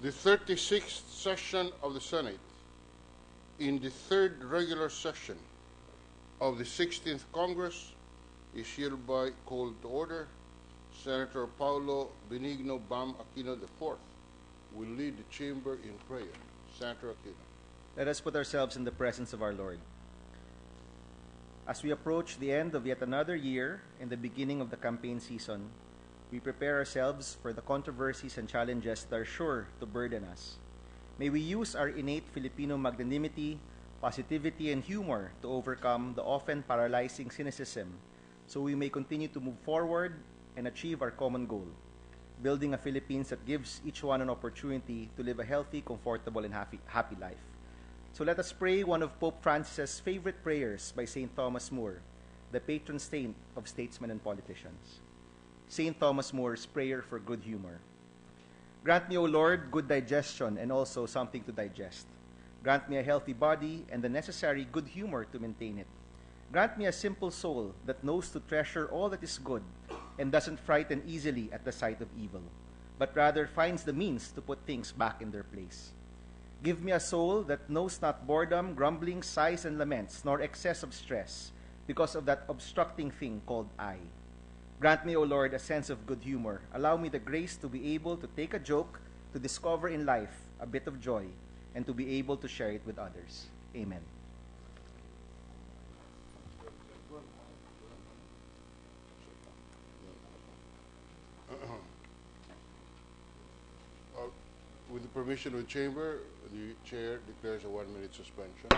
The 36th session of the Senate, in the third regular session of the 16th Congress, is hereby called to order. Senator Paulo Benigno Bam Aquino IV will lead the chamber in prayer. Senator Aquino. Let us put ourselves in the presence of our Lord. As we approach the end of yet another year and the beginning of the campaign season, we prepare ourselves for the controversies and challenges that are sure to burden us. May we use our innate Filipino magnanimity, positivity, and humor to overcome the often paralyzing cynicism so we may continue to move forward and achieve our common goal, building a Philippines that gives each one an opportunity to live a healthy, comfortable, and happy life. So let us pray one of Pope Francis's favorite prayers by St. Thomas More, the patron saint of statesmen and politicians. St. Thomas More's prayer for good humor. Grant me, O Lord, good digestion and also something to digest. Grant me a healthy body and the necessary good humor to maintain it. Grant me a simple soul that knows to treasure all that is good and doesn't frighten easily at the sight of evil, but rather finds the means to put things back in their place. Give me a soul that knows not boredom, grumbling, sighs, and laments, nor excess of stress, because of that obstructing thing called I. Grant me, O Lord, a sense of good humor. Allow me the grace to be able to take a joke, to discover in life a bit of joy, and to be able to share it with others. Amen. With the permission of the chamber, the chair declares a 1-minute suspension.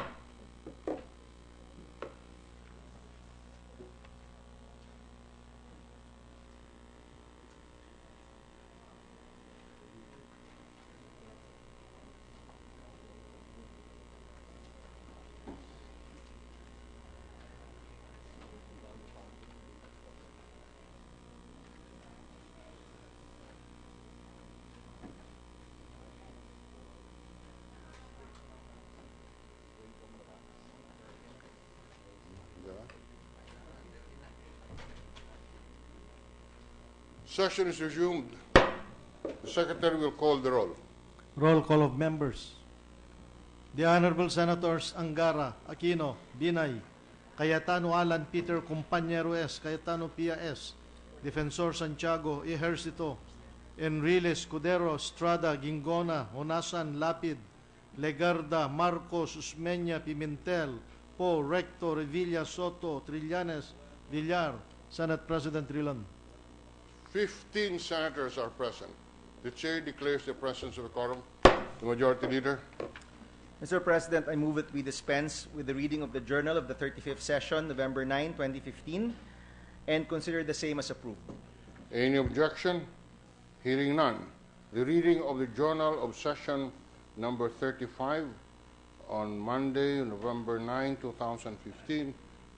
Session is resumed. The Secretary will call the roll. Roll call of members. The Honorable Senators Angara, Aquino, Binay, Cayetano Alan, Peter Compañero S., Cayetano Pia S., Defensor Santiago, Ejercito, Enrile, Escudero, Estrada, Gingona, Honasan, Lapid, Legarda, Marcos, Usmeña, Pimentel, Po, Recto, Revilla, Soto, Trillanes, Villar. Senate President Trilan. 15 senators are present. The chair declares the presence of a quorum. The Majority Leader. Mr. President, I move that we dispense with the reading of the Journal of the 35th Session, November 9, 2015, and consider the same as approved. Any objection? Hearing none. The reading of the Journal of Session number 35 on Monday, November 9, 2015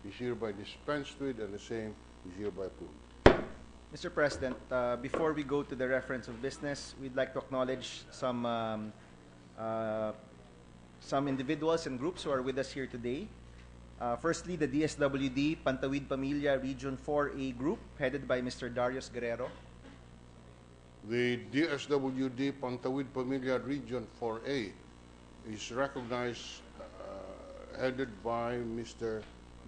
is hereby dispensed with, and the same is hereby approved. Mr. President, before we go to the reference of business, we'd like to acknowledge some individuals and groups who are with us here today. Firstly, the DSWD Pantawid Pamilya Region 4A Group, headed by Mr. Darius Guerrero. The DSWD Pantawid Pamilya Region 4A is recognized, headed by Mr.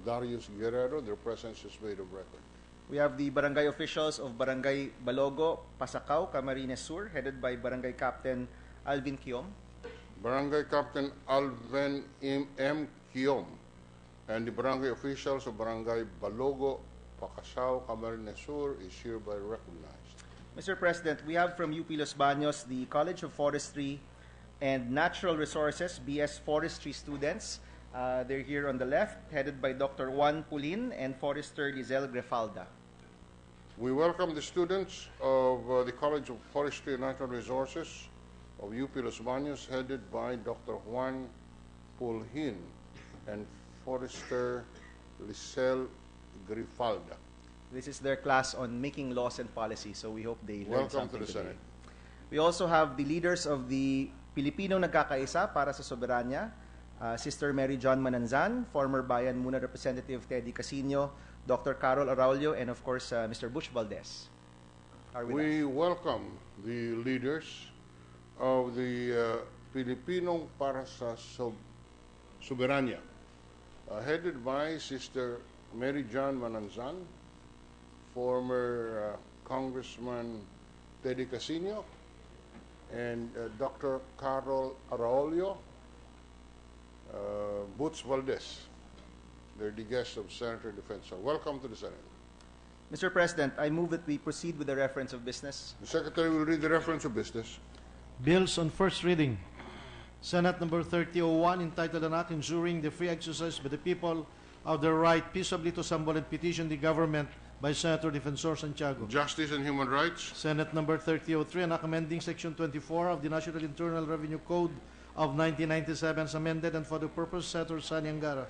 Darius Guerrero. Their presence is made of record. We have the barangay officials of Barangay Balogo, Pasacao, Camarines Sur, headed by Barangay Captain Alvin Kiom. Barangay Captain Alvin M. Kiom, and the barangay officials of Barangay Balogo, Pasacao, Camarines Sur is hereby recognized. Mr. President, we have from UP Los Baños the College of Forestry and Natural Resources, BS Forestry students. They're here on the left, headed by Dr. Juan Pulin and Forester Lizelle Grefalda. We welcome the students of the College of Forestry and Natural Resources of UP Los Baños, headed by Dr. Juan Pulin and Forester Lizelle Grefalda. This is their class on making laws and policy, so we hope they learn Welcome something to the today. Senate. We also have the leaders of the Pilipino Nagkakaisa para sa Soberanya, Sister Mary John Mananzan, former Bayan Muna Representative Teddy Casino, Dr. Carol Araulio, and of course, Mr. Butch Valdez are with us. We welcome the leaders of the Pilipinong para sa Soberanya, headed by Sister Mary John Mananzan, former Congressman Teddy Casino, and Dr. Carol Araulio, Boots Valdez. They're the guests of Senator Defensa. Welcome to the Senate. Mr. President, I move that we proceed with the reference of business. The Secretary will read the reference of business. Bills on first reading. Senate number 3001, entitled an act ensuring the free exercise by the people of their right peaceably to assemble and petition the government, by Senator Defensor Santiago. Justice and Human Rights. Senate number 3003, an act amending Section 24 of the National Internal Revenue Code of 1997 as amended and for the purpose Senator Sani Angara.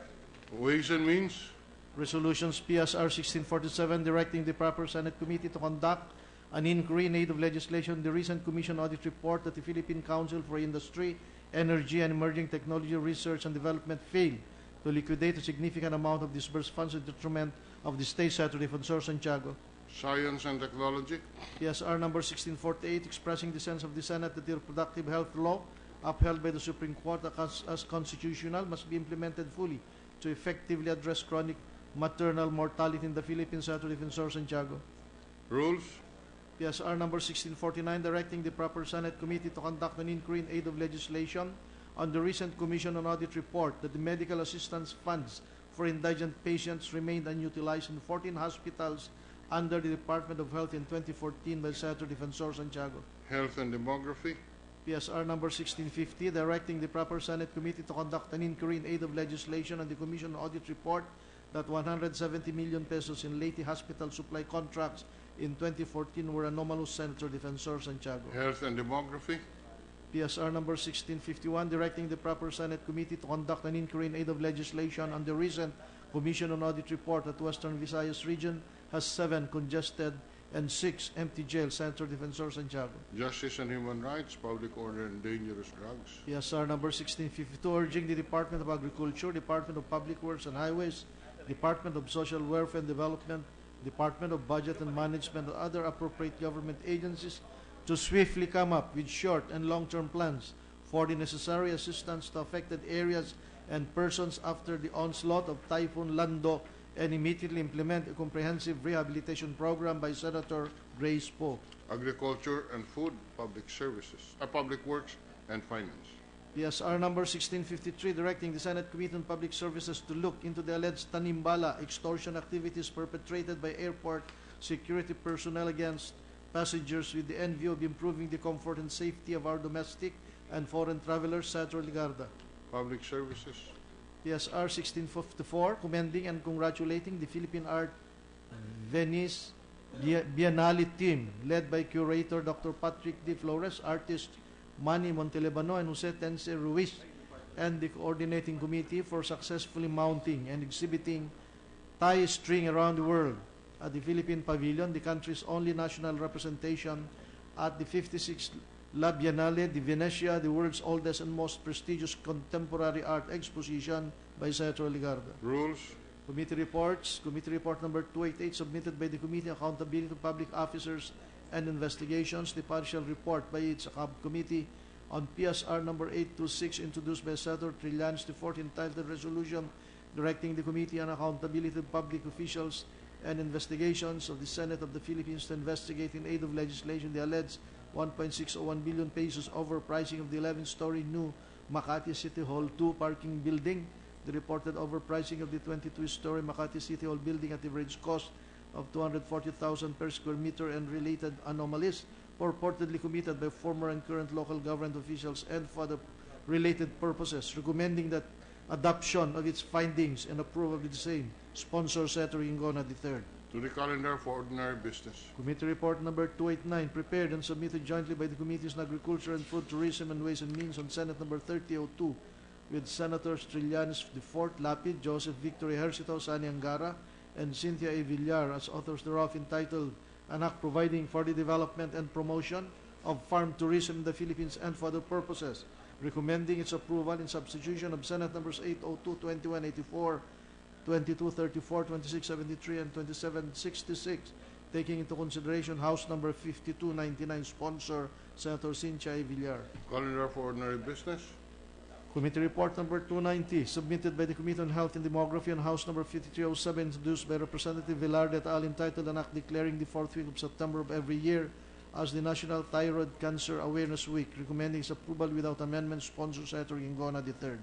Ways and Means. Resolutions PSR 1647, directing the proper Senate Committee to conduct an inquiry in aid of legislation, the recent Commission audit report that the Philippine Council for Industry, Energy and Emerging Technology Research and Development failed to liquidate a significant amount of disbursed funds in detriment of the state, Senator Defensor Santiago. Science and Technology. PSR number 1648, expressing the sense of the Senate that the reproductive health law upheld by the Supreme Court as constitutional must be implemented fully to effectively address chronic maternal mortality in the Philippines, Senator Defensor Santiago. Rules. PSR number 1649, directing the proper Senate Committee to conduct an inquiry in aid of legislation on the recent Commission on Audit report that the medical assistance funds for indigent patients remained unutilized in 14 hospitals under the Department of Health in 2014 by Senator Defensor Santiago. Health and Demography. PSR number 1650, directing the proper Senate Committee to conduct an inquiry in aid of legislation on the Commission Audit report that 170 million pesos in Leyte Hospital supply contracts in 2014 were anomalous, Senator Defensor Santiago. Health and Demography. PSR number 1651, directing the proper Senate Committee to conduct an inquiry in aid of legislation on the recent Commission on Audit report that Western Visayas region has 7 congested and 6 empty jails, Senator Defensor Santiago. Justice and Human Rights, Public Order and Dangerous Drugs. PSR number 1652, urging the Department of Agriculture, Department of Public Works and Highways, Department of Social Welfare and Development, Department of Budget and Management, and other appropriate government agencies to swiftly come up with short and long-term plans for the necessary assistance to affected areas and persons after the onslaught of Typhoon Lando, and immediately implement a comprehensive rehabilitation program by Senator Grace Poe. Agriculture and Food, Public Services, Public Works and Finance. PSR number 1653, directing the Senate Committee on Public Services to look into the alleged tanimbala extortion activities perpetrated by airport security personnel against passengers with the end view of improving the comfort and safety of our domestic and foreign travelers, Senator Ligarda. Public Services. PSR 1654, commending and congratulating the Philippine Art Venice Biennale team, led by curator Dr. Patrick D. Flores, artist Manny Montelebano and Jose Tense Ruiz, and the coordinating committee for successfully mounting and exhibiting tie string around the world at the Philippine Pavilion, the country's only national representation at the 56th La Biennale di Venezia, the world's oldest and most prestigious contemporary art exposition, by Senator Ligarda. Rules. Committee reports. Committee report number 288, submitted by the Committee on Accountability to Public Officers and Investigations. The partial report by its committee on PSR number 826, introduced by Senator Trillanes IV, entitled Resolution Directing the Committee on Accountability to Public Officials and Investigations of the Senate of the Philippines to investigate in aid of legislation the alleged 1.601 billion pesos overpricing of the 11-story new Makati City Hall 2 parking building, the reported overpricing of the 22-story Makati City Hall building at average cost of 240,000 per square meter, and related anomalies purportedly committed by former and current local government officials and for the related purposes, recommending that adoption of its findings and approval of the same. Sponsor, Senator Ingona III. To the calendar for ordinary business. Committee report number 289, prepared and submitted jointly by the Committees on Agriculture and Food, Tourism and Ways and Means on Senate number 3002, with Senators Trillanes IV, Lapid, Joseph Victor Ejercito, Sani Angara, and Cynthia A. Villar as authors thereof, entitled An Act Providing for the Development and Promotion of Farm Tourism in the Philippines and for other purposes, recommending its approval in substitution of Senate numbers 802, 2184, 2234, 2673, and 2766, taking into consideration House number 5299, sponsor Senator Cynthia A. Villar. Calendar for ordinary business. Committee Report number 290, submitted by the Committee on Health and Demography on House number 5307, introduced by Representative Villar et al., entitled an act declaring the fourth week of September of every year as the National Thyroid Cancer Awareness Week, recommending its approval without amendment, sponsored Senator Gingona III.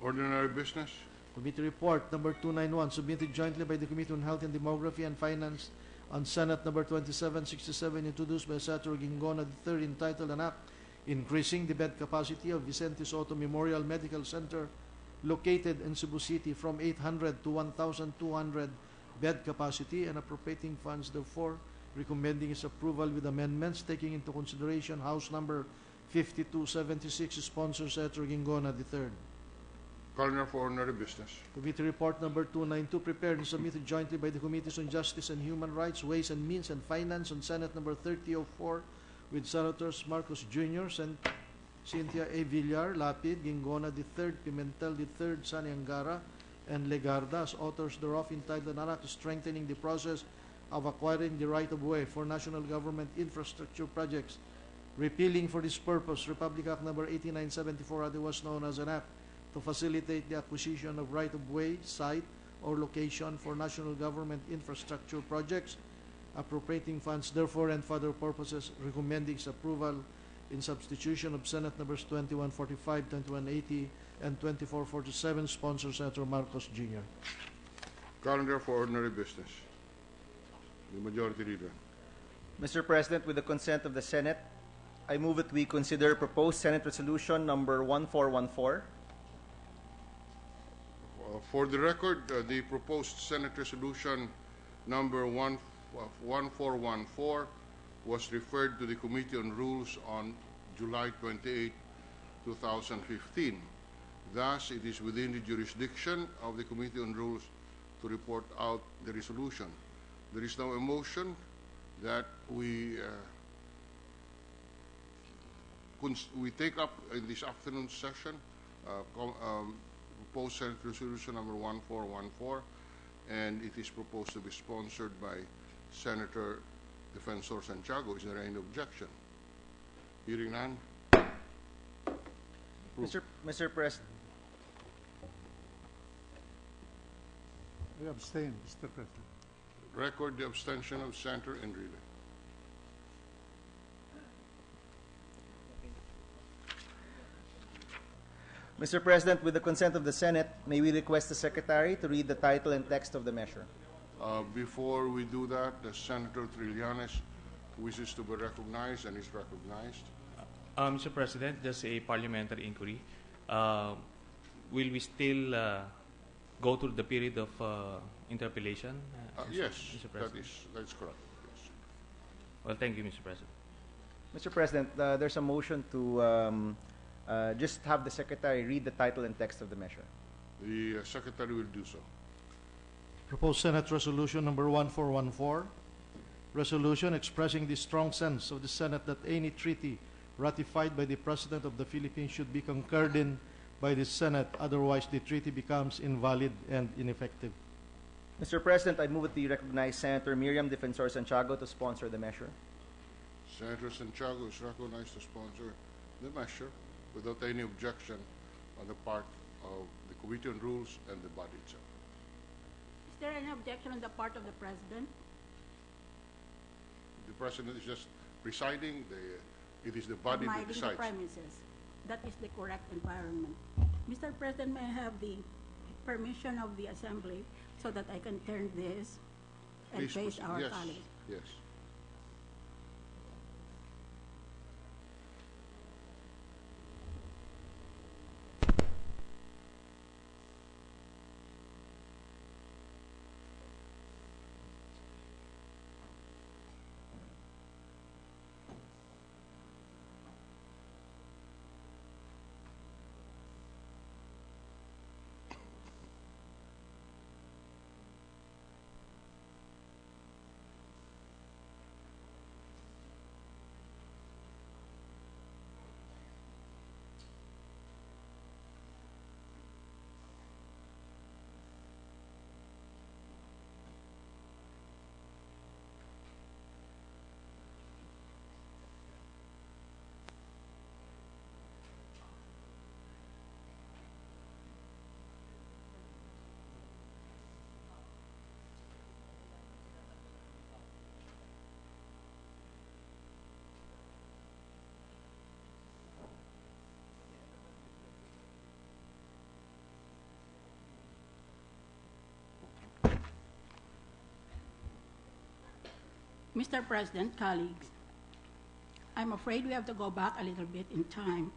Ordinary business. Committee Report number 291, submitted jointly by the Committee on Health and Demography and Finance on Senate number 2767, introduced by Senator Gingona III, entitled an act increasing the bed capacity of Vicente Soto Memorial Medical Center located in Cebu City from 800 to 1,200 bed capacity and appropriating funds therefore, recommending its approval with amendments, taking into consideration House number 5276, sponsor Senator Gingona III. Calendar for ordinary business. Committee Report number 292, prepared and submitted jointly by the Committees on Justice and Human Rights, Ways and Means and Finance on Senate number 3004, with Senators Marcos Jr., Cynthia A. Villar, Lapid, Gingona III, Pimentel III, Sani Angara, and Legarda as authors thereof, entitled an act strengthening the process of acquiring the right-of-way for national government infrastructure projects, repealing for this purpose Republic Act number 8974, otherwise known as an act to facilitate the acquisition of right-of-way, site, or location for national government infrastructure projects, appropriating funds therefore and for other purposes, recommending its approval in substitution of Senate numbers 2145, 2180, and 2447, sponsor Senator Marcos Jr. Calendar for ordinary business. The Majority Leader. Mr. President, with the consent of the Senate, I move that we consider proposed Senate Resolution number 1414. For the record, the proposed Senate Resolution number 1414 was referred to the Committee on Rules on July 28, 2015. Thus, it is within the jurisdiction of the Committee on Rules to report out the resolution. There is now a motion that we take up in this afternoon's session, proposed Senate Resolution number 1414, and it is proposed to be sponsored by Senator Defensor Santiago. Is there any objection? Hearing none. Mr. President. I abstain, Mr. President. Record the abstention of Senator Enrile. Mr. President, with the consent of the Senate, may we request the Secretary to read the title and text of the measure? Before we do that, Senator Trillanes wishes to be recognized and is recognized. Mr. President, just a parliamentary inquiry. Will we still go through the period of interpellation? Yes, Mr. President. that's correct. Yes. Well, thank you, Mr. President. Mr. President, there's a motion to just have the Secretary read the title and text of the measure. The Secretary will do so. Proposed Senate Resolution number 1414, resolution expressing the strong sense of the Senate that any treaty ratified by the President of the Philippines should be concurred in by the Senate, otherwise the treaty becomes invalid and ineffective. Mr. President, I move that we recognize Senator Miriam Defensor Santiago to sponsor the measure. Senator Santiago is recognized to sponsor the measure without any objection on the part of the Committee on Rules and the body itself. Is there any objection on the part of the President? The President is just presiding. It is the body that Admitting decides. the premises. That is the correct environment. Mr. President, may I have the permission of the Assembly so that I can turn this and Please face proceed. our Yes, colleagues? yes. Mr. President, colleagues, I'm afraid we have to go back a little bit in time.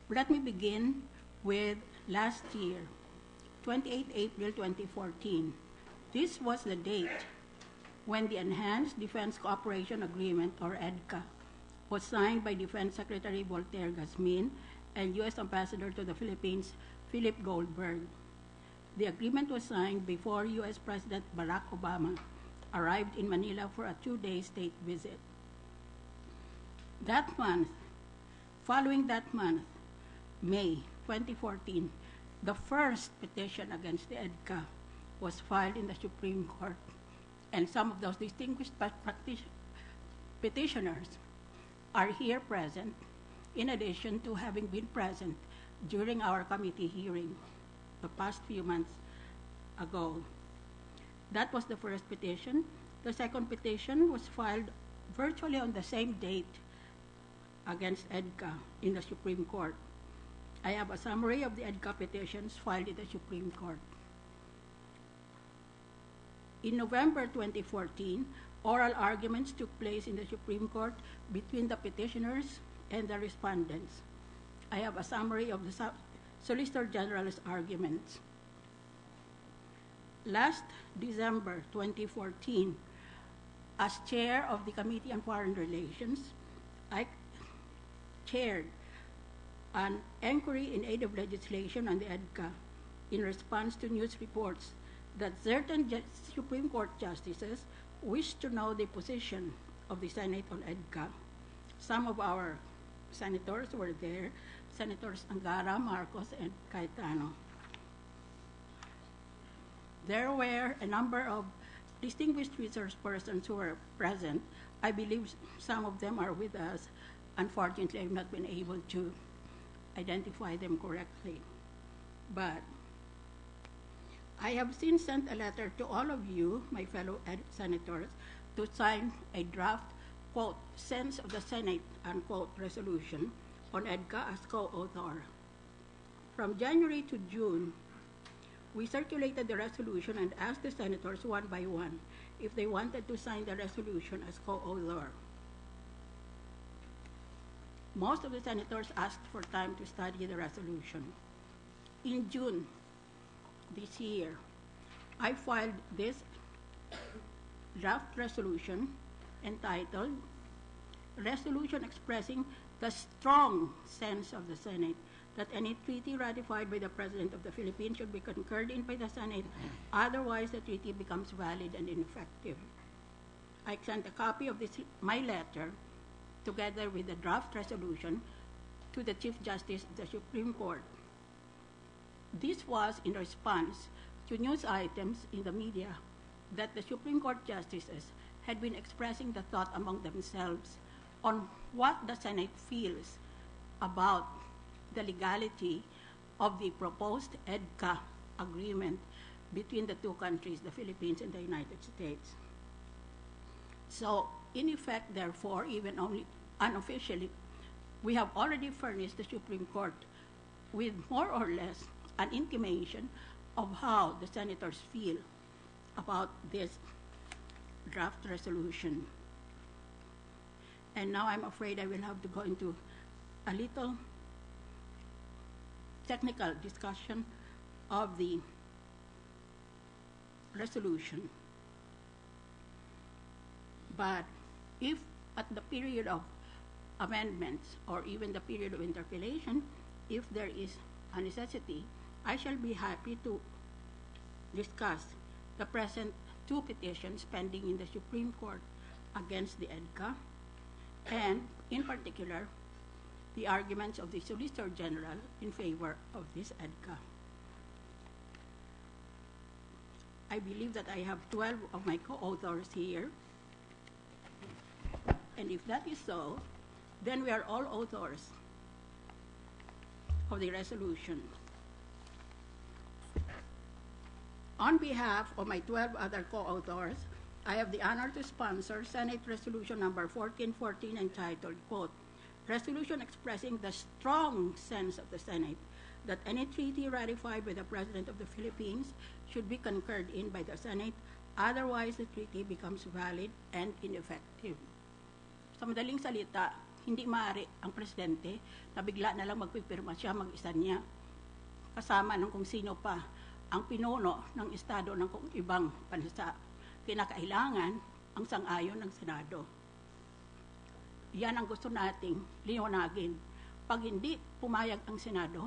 Let me begin with last year, 28 April 2014. This was the date when the Enhanced Defense Cooperation Agreement, or EDCA, was signed by Defense Secretary Voltaire Gasmin and U.S. Ambassador to the Philippines, Philip Goldberg. The agreement was signed before U.S. President Barack Obama arrived in Manila for a 2-day state visit. That month, following that month, May 2014, the first petition against the EDCA was filed in the Supreme Court, and some of those distinguished petitioners are here present, in addition to having been present during our committee hearing the past few months ago. That was the first petition. The second petition was filed virtually on the same date against EDCA in the Supreme Court. I have a summary of the EDCA petitions filed in the Supreme Court. In November 2014, oral arguments took place in the Supreme Court between the petitioners and the respondents. I have a summary of the Solicitor General's arguments. Last December 2014, as chair of the Committee on Foreign Relations, I chaired an inquiry in aid of legislation on the EDCA in response to news reports that certain Supreme Court justices wished to know the position of the Senate on EDCA. Some of our senators were there, Senators Angara, Marcos, and Cayetano. There were a number of distinguished resource persons who were present. I believe some of them are with us. Unfortunately, I've not been able to identify them correctly. But I have since sent a letter to all of you, my fellow senators, to sign a draft, quote, sense of the Senate, unquote, resolution on EDCA as co-author. From January to June, we circulated the resolution and asked the senators one by one if they wanted to sign the resolution as co-author. Most of the senators asked for time to study the resolution. In June this year, I filed this draft resolution entitled Resolution Expressing the Strong Sense of the Senate that any treaty ratified by the President of the Philippines should be concurred in by the Senate, otherwise the treaty becomes valid and ineffective. I sent a copy of my letter together with the draft resolution to the Chief Justice of the Supreme Court. This was in response to news items in the media that the Supreme Court justices had been expressing the thought among themselves on what the Senate feels about the legality of the proposed EDCA agreement between the two countries, the Philippines and the United States. So, in effect, therefore, even only unofficially, we have already furnished the Supreme Court with more or less an intimation of how the senators feel about this draft resolution. And now I'm afraid I will have to go into a little technical discussion of the resolution. But if at the period of amendments or even the period of interpellation, if there is a necessity, I shall be happy to discuss the present two petitions pending in the Supreme Court against the EDCA, and in particular, the arguments of the Solicitor General in favor of this EDCA. I believe that I have 12 of my co-authors here, and if that is so, then we are all authors of the resolution. On behalf of my 12 other co-authors, I have the honor to sponsor Senate Resolution number 1414 entitled, quote, Resolution expressing the strong sense of the Senate that any treaty ratified by the President of the Philippines should be concurred in by the Senate, Otherwise, the treaty becomes valid and ineffective. Sa madaling salita, hindi maaari ang presidente na bigla na lang magpipirma siya mag-isa niya kasama ng kung sino pa ang pinuno ng estado ng kung ibang bansa. Kinakailangan ang sang-ayon ng Senado. Yan ang gusto nating liwanagin. Pag hindi pumayag ang Senado,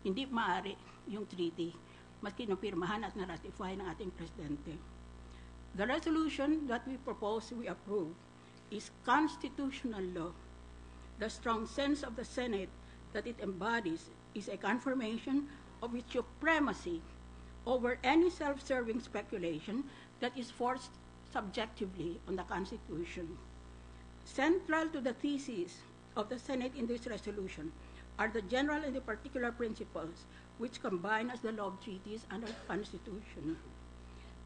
hindi maaari yung treaty maski napirmahan at na-ratify ng ating presidente. The resolution that we propose we approve is constitutional law. The strong sense of the Senate that it embodies is a confirmation of its supremacy over any self-serving speculation that is forced subjectively on the Constitution. Central to the thesis of the Senate in this resolution are the general and the particular principles which combine as the law of treaties under the Constitution.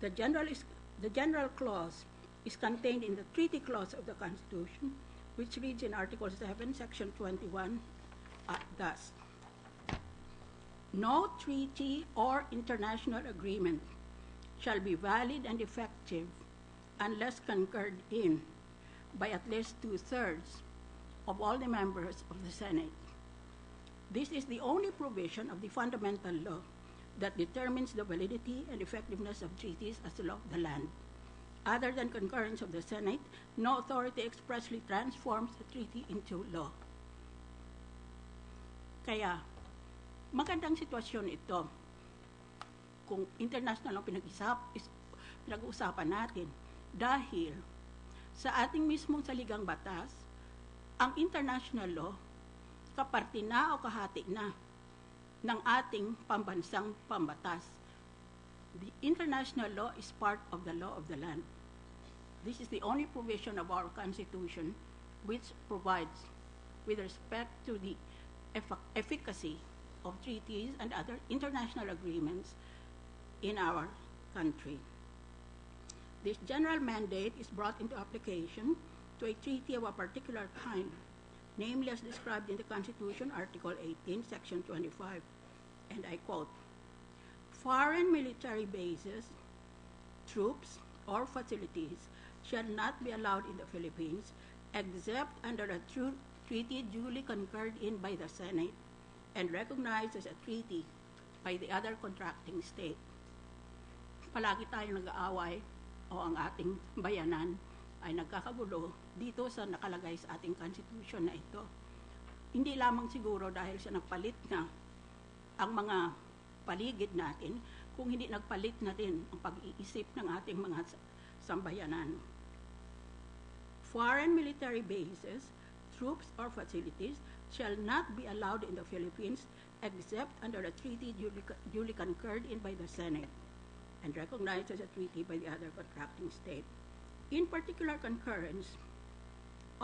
The general clause is contained in the treaty clause of the Constitution, which reads in Article 7, Section 21, thus: No treaty or international agreement shall be valid and effective unless concurred in by at least 2/3 of all the members of the Senate. This is the only provision of the fundamental law that determines the validity and effectiveness of treaties as the law of the land. Other than concurrence of the Senate, no authority expressly transforms the treaty into law. Kaya, magandang sitwasyon ito kung international ang pinag-uusapan natin dahil sa ating mismong saligang batas, ang international law kaparte na o kahati na ng ating pambansang pambatas. The international law is part of the law of the land. This is the only provision of our Constitution which provides with respect to the efficacy of treaties and other international agreements in our country. This general mandate is brought into application to a treaty of a particular kind, namely as described in the Constitution, Article 18, Section 25, and I quote, Foreign military bases, troops, or facilities shall not be allowed in the Philippines except under a treaty duly concurred in by the Senate and recognized as a treaty by the other contracting state. Palagi tayong nag-aaway o ang ating bayanan ay nagkakagulo dito sa nakalagay sa ating Constitution na ito. Hindi lamang siguro dahil sa nagpalit na ang mga paligid natin, kung hindi nagpalit na rin ang pag-iisip ng ating mga sambayanan. Foreign military bases, troops, or facilities shall not be allowed in the Philippines except under a treaty duly concurred in by the Senate and recognized as a treaty by the other contracting state. In particular, concurrence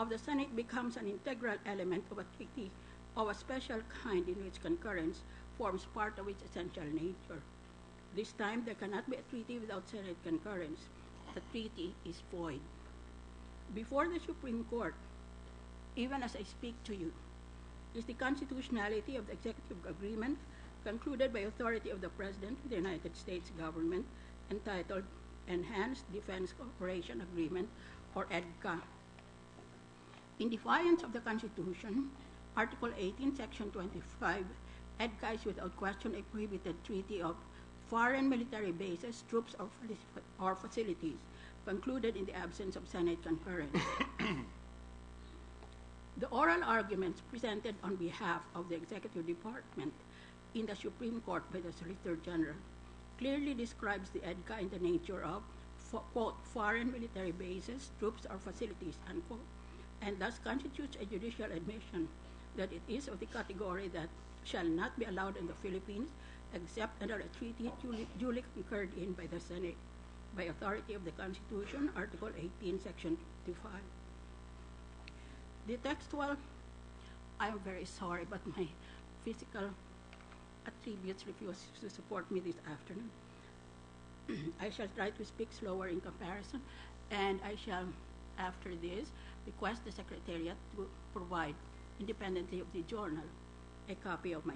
of the Senate becomes an integral element of a treaty of a special kind in which concurrence forms part of its essential nature. This time, there cannot be a treaty without Senate concurrence. The treaty is void. Before the Supreme Court, even as I speak to you, is the constitutionality of the executive agreement concluded by authority of the President of the United States government entitled Enhanced Defense Cooperation Agreement, or EDCA. In defiance of the Constitution, Article 18, Section 25, EDCA is without question a prohibited treaty of foreign military bases, troops, or facilities concluded in the absence of Senate concurrence. The oral arguments presented on behalf of the Executive Department in the Supreme Court by the Solicitor General clearly describes the EDCA in the nature of, quote, foreign military bases, troops, or facilities, unquote, and thus constitutes a judicial admission that it is of the category that shall not be allowed in the Philippines except under a treaty duly concurred in by the Senate by authority of the Constitution, Article 18, Section 25. The textual, I am very sorry, but my physical attributes refuse to support me this afternoon. I shall try to speak slower in comparison, and I shall, after this, request the Secretariat to provide, independently of the journal, a copy of my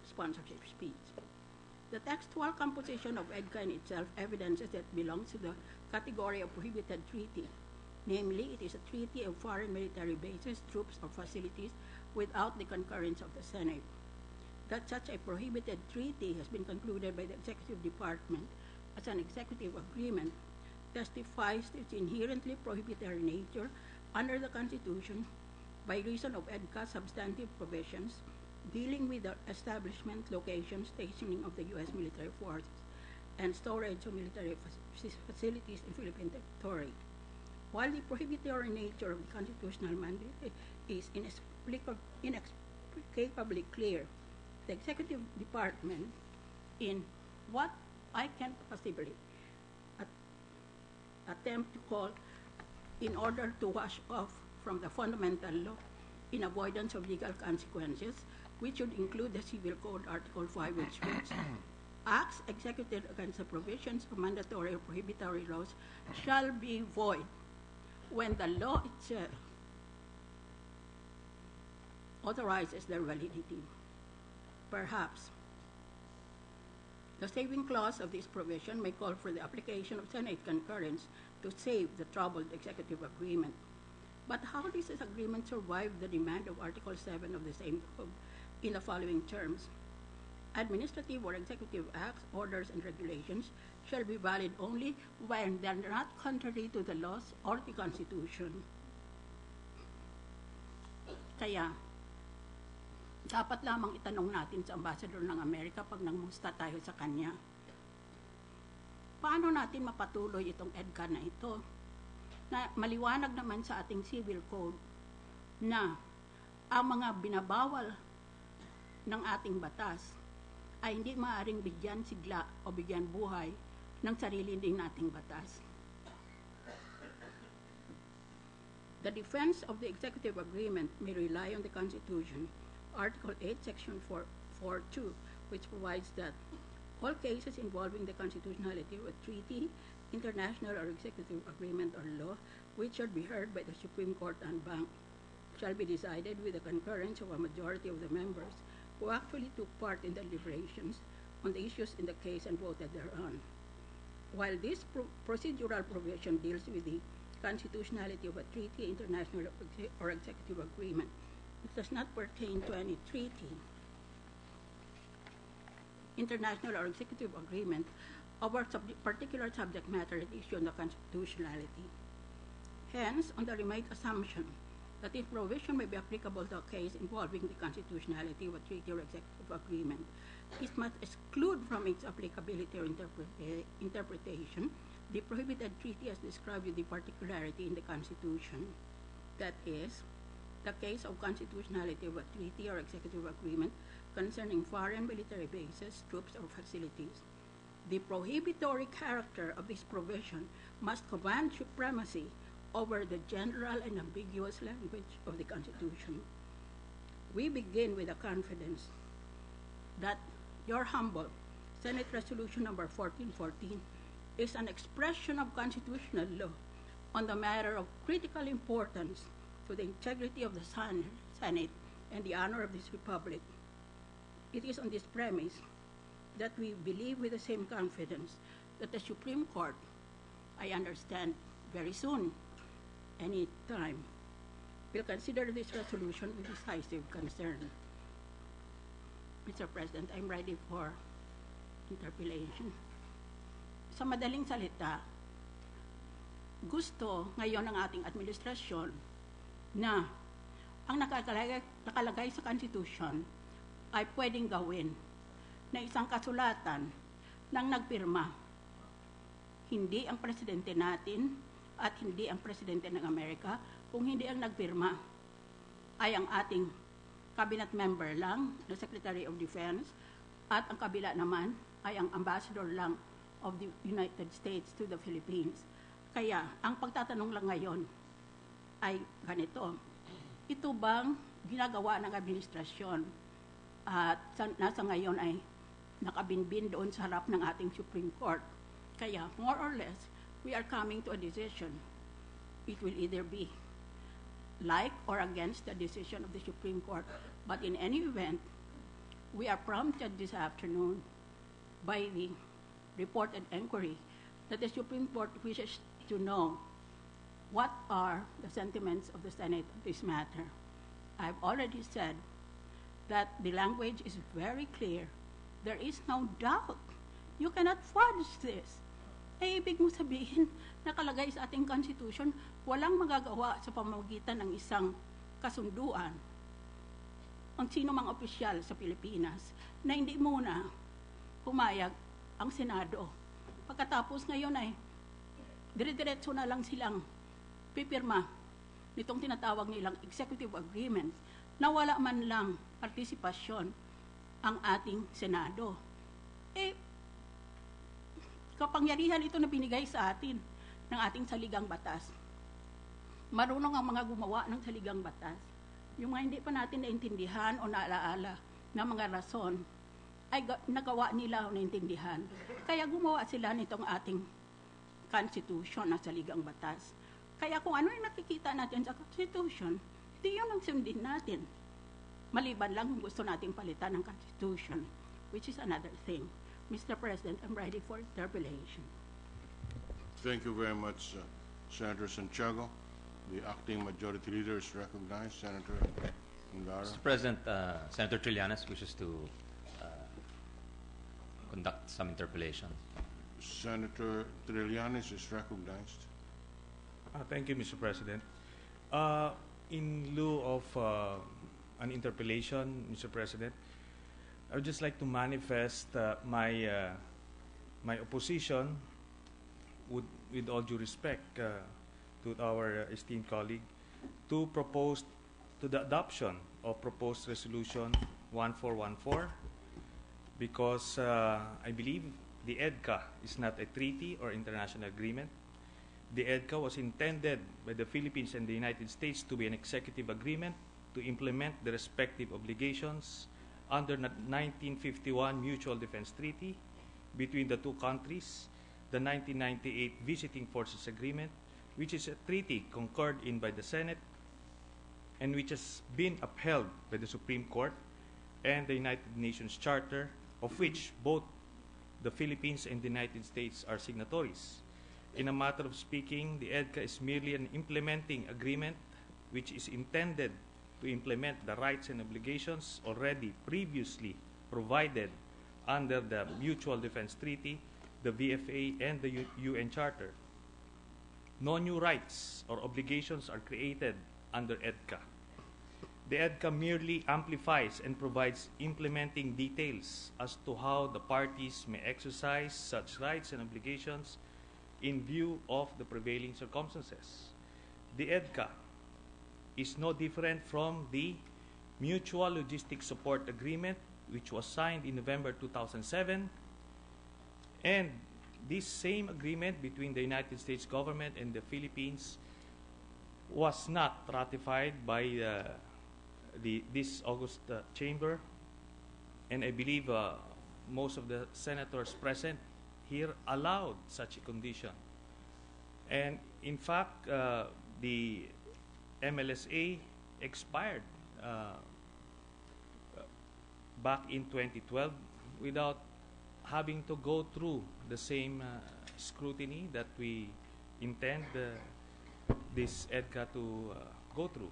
sponsorship speech. The textual composition of EDCA in itself evidences that it belongs to the category of prohibited treaty. Namely, it is a treaty of foreign military bases, troops, or facilities without the concurrence of the Senate. That such a prohibited treaty has been concluded by the Executive Department as an executive agreement testifies to its inherently prohibitory nature under the Constitution by reason of EDCA's substantive provisions dealing with the establishment, location, stationing of the U.S. military forces, and storage of military facilities in Philippine territory. While the prohibitory nature of the constitutional mandate is inexplicably clear, the Executive Department, in what I can possibly attempt to call in order to wash off from the fundamental law in avoidance of legal consequences, which should include the Civil Code Article 5, which reads, acts executed against the provisions of mandatory or prohibitory laws shall be void when the law itself authorizes their validity. Perhaps the saving clause of this provision may call for the application of Senate concurrence to save the troubled executive agreement. But how does this agreement survive the demand of Article 7 of the same code in the following terms? Administrative or executive acts, orders, and regulations shall be valid only when they are not contrary to the laws or the Constitution. Kaya, dapat lamang itanong natin sa Ambassador ng Amerika pag nangmusta tayo sa kanya, paano natin mapatuloy itong EDCA na ito? Na maliwanag naman sa ating civil code na ang mga binabawal ng ating batas ay hindi maaaring bigyan sigla o bigyan buhay ng sarili din nating batas. The defense of the executive agreement may rely on the Constitution, Article 8, Section 4.2, which provides that all cases involving the constitutionality of a treaty, international or executive agreement or law, which shall be heard by the Supreme Court en banc, shall be decided with the concurrence of a majority of the members who actually took part in the deliberations on the issues in the case and voted thereon. While this procedural provision deals with the constitutionality of a treaty, international or executive agreement, it does not pertain to any treaty, international or executive agreement over particular subject matter at issue on the constitutionality. Hence, on the remade assumption that if provision may be applicable to a case involving the constitutionality of a treaty or executive agreement, it must exclude from its applicability or interpretation the prohibited treaty as described with the particularity in the Constitution. That is, the case of constitutionality of a treaty or executive agreement concerning foreign military bases, troops, or facilities. The prohibitory character of this provision must command supremacy over the general and ambiguous language of the Constitution. We begin with the confidence that your humble Senate Resolution number 1414 is an expression of constitutional law on the matter of critical importance to the integrity of the Senate and the honor of this Republic. It is on this premise that we believe with the same confidence that the Supreme Court, I understand very soon, any time, will consider this resolution with decisive concern. Mr. President, I'm ready for interpellation. Sa madaling salita, gusto ngayon ng ating administrasyon na ang nakalagay sa Constitution ay pwedeng gawin na isang kasulatan ng nagpirma. Hindi ang presidente natin at hindi ang presidente ng Amerika, kung hindi ang nagpirma ay ang ating cabinet member lang, the Secretary of Defense, at ang kabila naman ay ang ambassador lang of the United States to the Philippines. Kaya, ang pagtatanong lang ngayon ay ganito. Ito bang ginagawa ng administrasyon at nasa ngayon ay nakabinbin doon sa harap ng ating Supreme Court? Kaya, more or less, we are coming to a decision. It will either be like or against the decision of the Supreme Court. But in any event, we are prompted this afternoon by the report and inquiry that the Supreme Court wishes to know what are the sentiments of the Senate on this matter. I've already said that the language is very clear. There is no doubt. You cannot fudge this. Ibig mo sabihin, nakalagay sa ating Constitution, walang magagawa sa pamamagitan ng isang kasunduan ang sino mang opisyal sa Pilipinas na hindi muna pumayag ang Senado. Pagkatapos ngayon ay dire-diretso na lang silang pipirma nitong tinatawag nilang executive agreement na wala man lang partisipasyon ang ating Senado. Kapangyarihan ito na binigay sa atin ng ating saligang batas. Marunong ang mga gumawa ng saligang batas. Yung mga hindi pa natin naintindihan o naalaala na mga rason ay nagawa nila o naintindihan. Kaya gumawa sila nitong ating Constitution na saligang batas. Kaya kung ano yung nakikita natin sa Constitution, di yun ang sundin natin. Maliban lang kung gusto nating palitan ng Constitution, which is another thing. Mr. President, I'm ready for interpellation. Thank you very much, Senator Santiago. The acting majority leader is recognized. Senator Angara. Mr. President, Senator Trillanes wishes to conduct some interpellation. Senator Trillanes is recognized. Thank you, Mr. President. In lieu of an interpellation, Mr. President, I would just like to manifest my opposition, with all due respect to our esteemed colleague, to the adoption of proposed resolution 1414, because I believe the EDCA is not a treaty or international agreement. The EDCA was intended by the Philippines and the United States to be an executive agreement to implement the respective obligations under the 1951 Mutual Defense Treaty between the two countries, the 1998 Visiting Forces Agreement, which is a treaty concurred in by the Senate and which has been upheld by the Supreme Court, and the United Nations Charter, of which both the Philippines and the United States are signatories. In a matter of speaking, the EDCA is merely an implementing agreement which is intended to implement the rights and obligations already previously provided under the Mutual Defense Treaty, the VFA, and the UN Charter. No new rights or obligations are created under EDCA. The EDCA merely amplifies and provides implementing details as to how the parties may exercise such rights and obligations in view of the prevailing circumstances. The EDCA is no different from the Mutual Logistics Support Agreement, which was signed in November 2007, and this same agreement between the United States government and the Philippines was not ratified by this August chamber, and I believe most of the senators present here allowed such a condition. And in fact, the MLSA expired back in 2012 without having to go through the same scrutiny that we intend this EDCA to go through.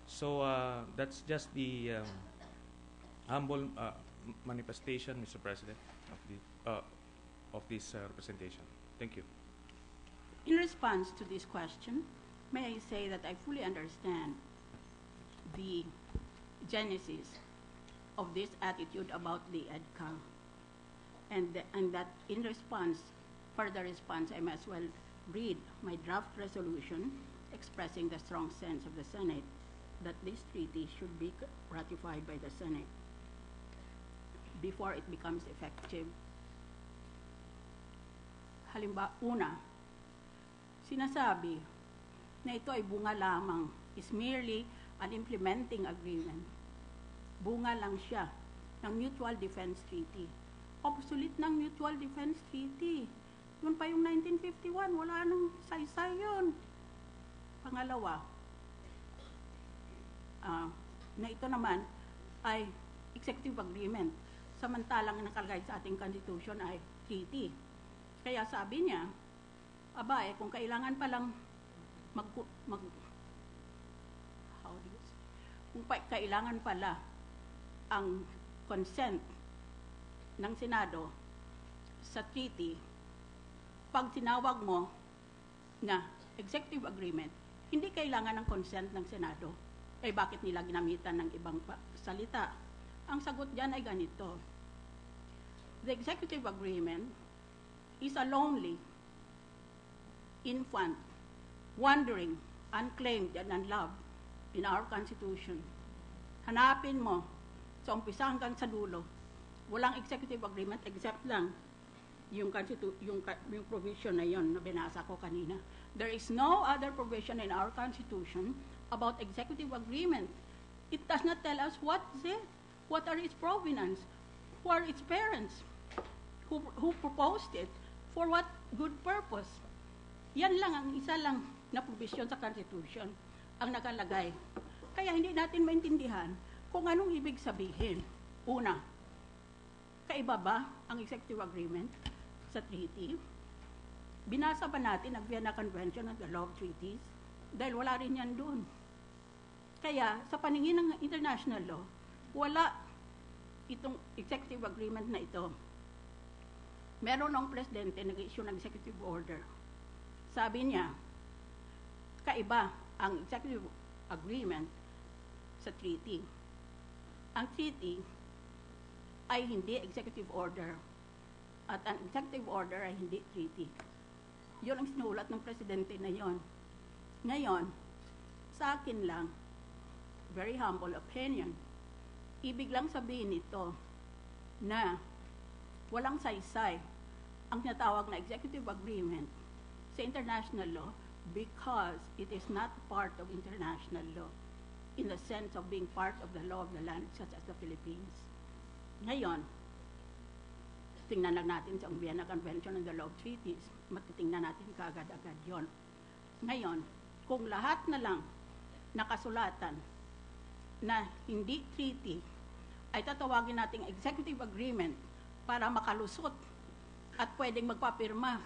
So that's just the humble manifestation, Mr. President, of this representation. Thank you. In response to this question, may I say that I fully understand the genesis of this attitude about the EDCA, and that in response, further response, I may as well read my draft resolution expressing the strong sense of the Senate that this treaty should be ratified by the Senate before it becomes effective. Halimbawa, una, sinasabi na ito ay bunga lamang, is merely an implementing agreement. Bunga lang siya ng Mutual Defense Treaty. Obsolete ng Mutual Defense Treaty. Yun pa yung 1951, wala nang saysay yun. Pangalawa, na ito naman ay executive agreement. Samantalang nakalagay sa ating Constitution ay treaty. Kaya sabi niya, kung kailangan palang kailangan pala ang consent ng Senado sa treaty, pag tinawag mo na executive agreement, hindi kailangan ng consent ng Senado. Bakit nila ginamitan ng ibang salita? Ang sagot dyan ay ganito. The executive agreement is a lonely infant, wandering, unclaimed, and unloved in our Constitution. Hanapin mo sa umpisa hanggang sa dulo, walang executive agreement except lang yung provision na yon na binasa ko kanina. There is no other provision in our Constitution about executive agreement. It does not tell us what are its provenance, who are its parents, who proposed it, for what good purpose. Yan lang ang isa lang na provision sa Constitution ang nakalagay. Kaya hindi natin maintindihan kung anong ibig sabihin. Una, kaiba ba ang executive agreement sa treaty? Binasa ba natin ang Vienna Convention at the Law of Treaties? Dahil wala rin yan doon. Kaya sa paningin ng international law, wala itong executive agreement na ito. Meron ng presidente nag-issue ng executive order. Sabi niya, kaiba ang executive agreement sa treaty. Ang treaty ay hindi executive order at ang executive order ay hindi treaty. Yun ang sinulat ng presidente na yon. Ngayon, sa akin lang, very humble opinion, ibig lang sabihin nito na walang saysay ang tinatawag na executive agreement sa international law because it is not part of international law in the sense of being part of the law of the land such as the Philippines. Ngayon, tingnan lang natin sa Vienna Convention and the Law of Treaties, matitingnan natin kaagad-agad yon. Ngayon, kung lahat na lang nakasulatan na hindi treaty, ay tatawagin nating executive agreement para makalusot at pwedeng magpapirma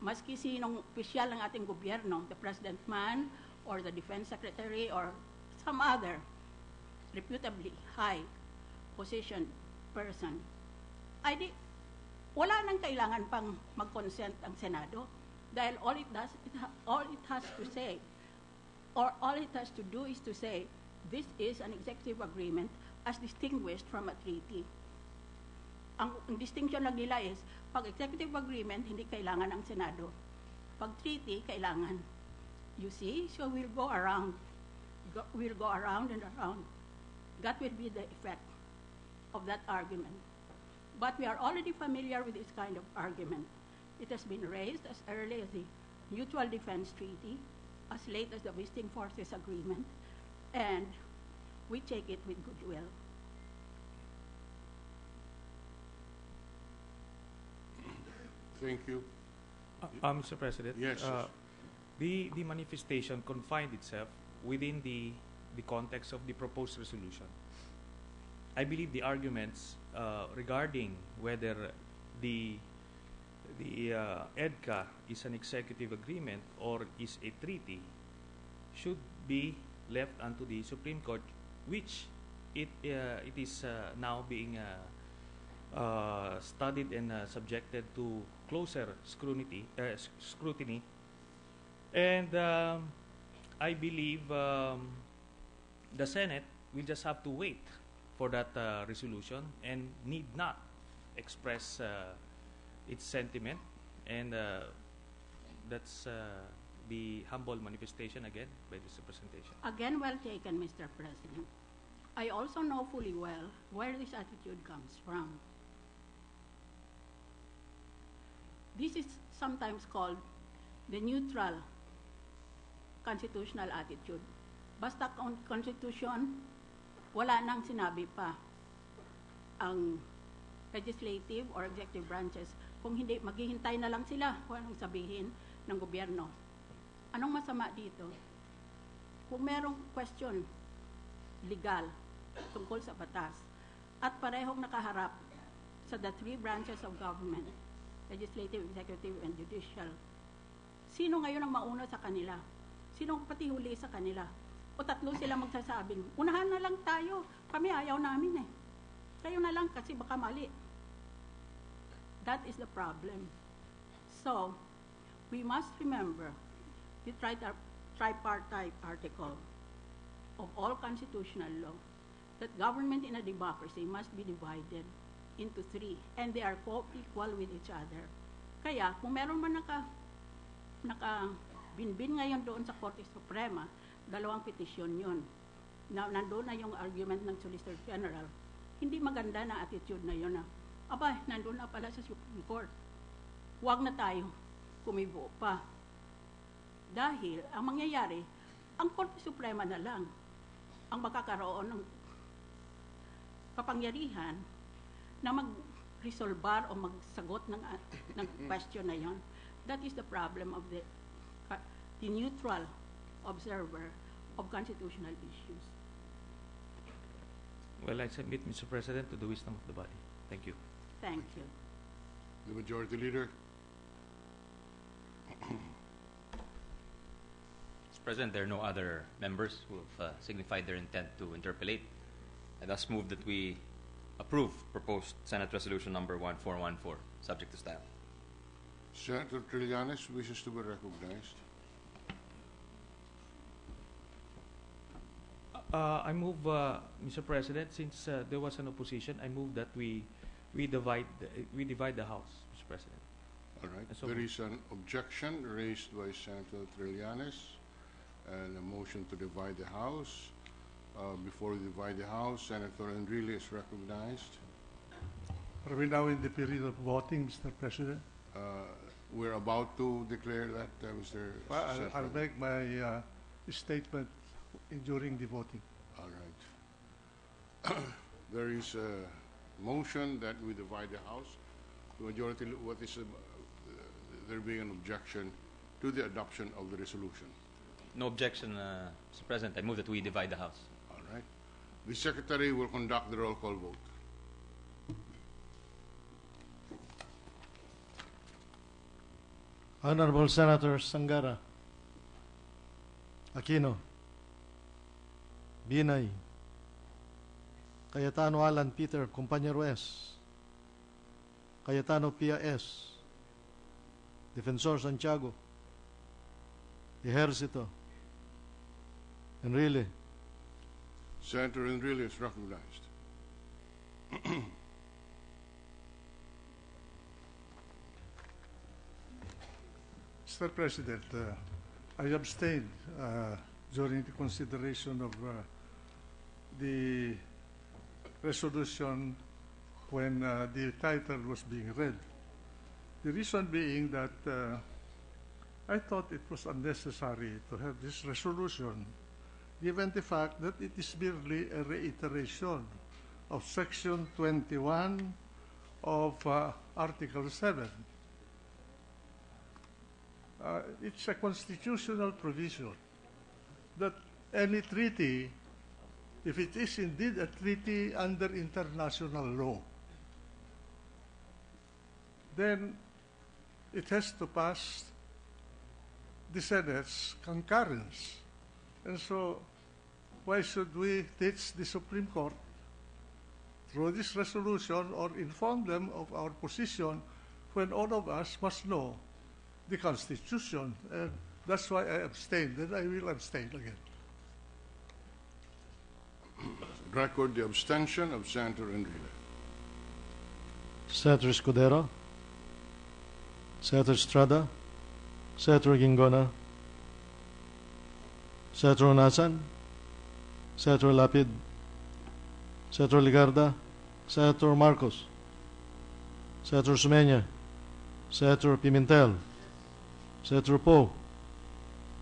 maski sinong opisyal ng ating gobyerno, the President man or the Defense Secretary or some other reputably high position person, ay di, wala nang kailangan pang mag-consent ang Senado dahil all it has to say or all it has to do is to say this is an executive agreement as distinguished from a treaty. Ang distinction lang nila is, pag executive agreement, hindi kailangan ang Senado. Pag treaty, kailangan. You see? So we'll go around and around. That will be the effect of that argument. But we are already familiar with this kind of argument. It has been raised as early as the Mutual Defense Treaty, as late as the Visiting Forces Agreement, and we take it with goodwill. Thank you. Mr. President, Yes. the manifestation confined itself within the context of the proposed resolution. I believe the arguments regarding whether the EDCA is an executive agreement or is a treaty should be left unto the Supreme Court, which it is now being studied and subjected to closer scrutiny. And I believe the Senate will just have to wait for that resolution and need not express its sentiment. And that's the humble manifestation again by this representation. Again, well taken, Mr. President. I also know fully well where this attitude comes from. This is sometimes called the neutral constitutional attitude. Basta constitution, wala nang sinabi pa ang legislative or executive branches. Kung hindi, maghihintay na lang sila kung anong sabihin ng gobyerno. Anong masama dito? Kung merong question legal tungkol sa batas, at parehong nakaharap sa the three branches of government, legislative, executive, and judicial, sino ngayon ang mauna sa kanila? Sino ang pati huli sa kanila? O tatlo sila magsasabing, unahan na lang tayo, kami ayaw namin eh. Kayo na lang kasi baka mali. That is the problem. So, we must remember the tripartite article of all constitutional law that government in a democracy must be divided into three and they are co-equal with each other. Kaya, kung meron man binbin ngayon doon sa Korte Suprema, dalawang petisyon yun. Nandoon na yung argument ng Solicitor General. Hindi maganda na attitude na yun. Aba, nandoon na pala sa Supreme Court. Huwag na tayo kumibo pa. Dahil, ang mangyayari, ang Korte Suprema na lang ang makakaroon ng kapangyarihan na mag-resolbar o magsagot ng question na yon. That is the problem of the neutral observer of constitutional issues. Well, I submit, Mr. President, to the wisdom of the body. Thank you. Thank you. The Majority Leader. Mr. President, there are no other members who have signified their intent to interpolate. I thus move that we approve proposed Senate Resolution number 1414, subject to staff. Senator Trillanes wishes to be recognized. I move, Mr. President, since there was an opposition, I move that we divide the House, Mr. President. All right. So There is an objection raised by Senator Trillanes and a motion to divide the House. Before we divide the House, Senator Enrile is recognized. Are we now in the period of voting, Mr. President? We're about to declare that, Mr. Well, Senator. I'll make my statement during the voting. All right. There is a motion that we divide the House. The majority, there being an objection to the adoption of the resolution. No objection, Mr. President. I move that we divide the House. All right. The Secretary will conduct the roll call vote. Honorable Senators Sangara, Aquino, Binay, Cayetano Alan Peter Compañero S, Cayetano Pia S, Defensor Santiago, Ejército, Enrile, Senator Enrile is recognized. Mr. President, I abstained during the consideration of the resolution when the title was being read. The reason being that I thought it was unnecessary to have this resolution, given the fact that it is merely a reiteration of Section 21 of Article 7. It's a constitutional provision that any treaty, if it is indeed a treaty under international law, then it has to pass the Senate's concurrence. And so, why should we teach the Supreme Court through this resolution or inform them of our position when all of us must know the Constitution? And that's why I abstained, and I will abstain again. Record the abstention of Senator Enrile. Senator Escudero, Senator Estrada, Senator Gingona, Senator Onasan, Senator Lapid, Senator Ligarda, Senator Marcos, Senator Sumenya, Senator Pimentel, Senator Poe,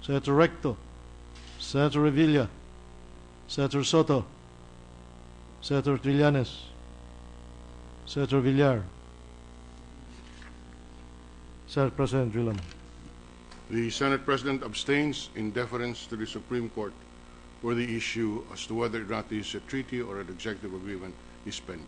Senator Recto, Senator Revilla, Senator Soto, Senator Trillanes, Senator Villar, Senate President Drilon. The Senate President abstains in deference to the Supreme Court where the issue as to whether or not this is a treaty or an executive agreement is pending.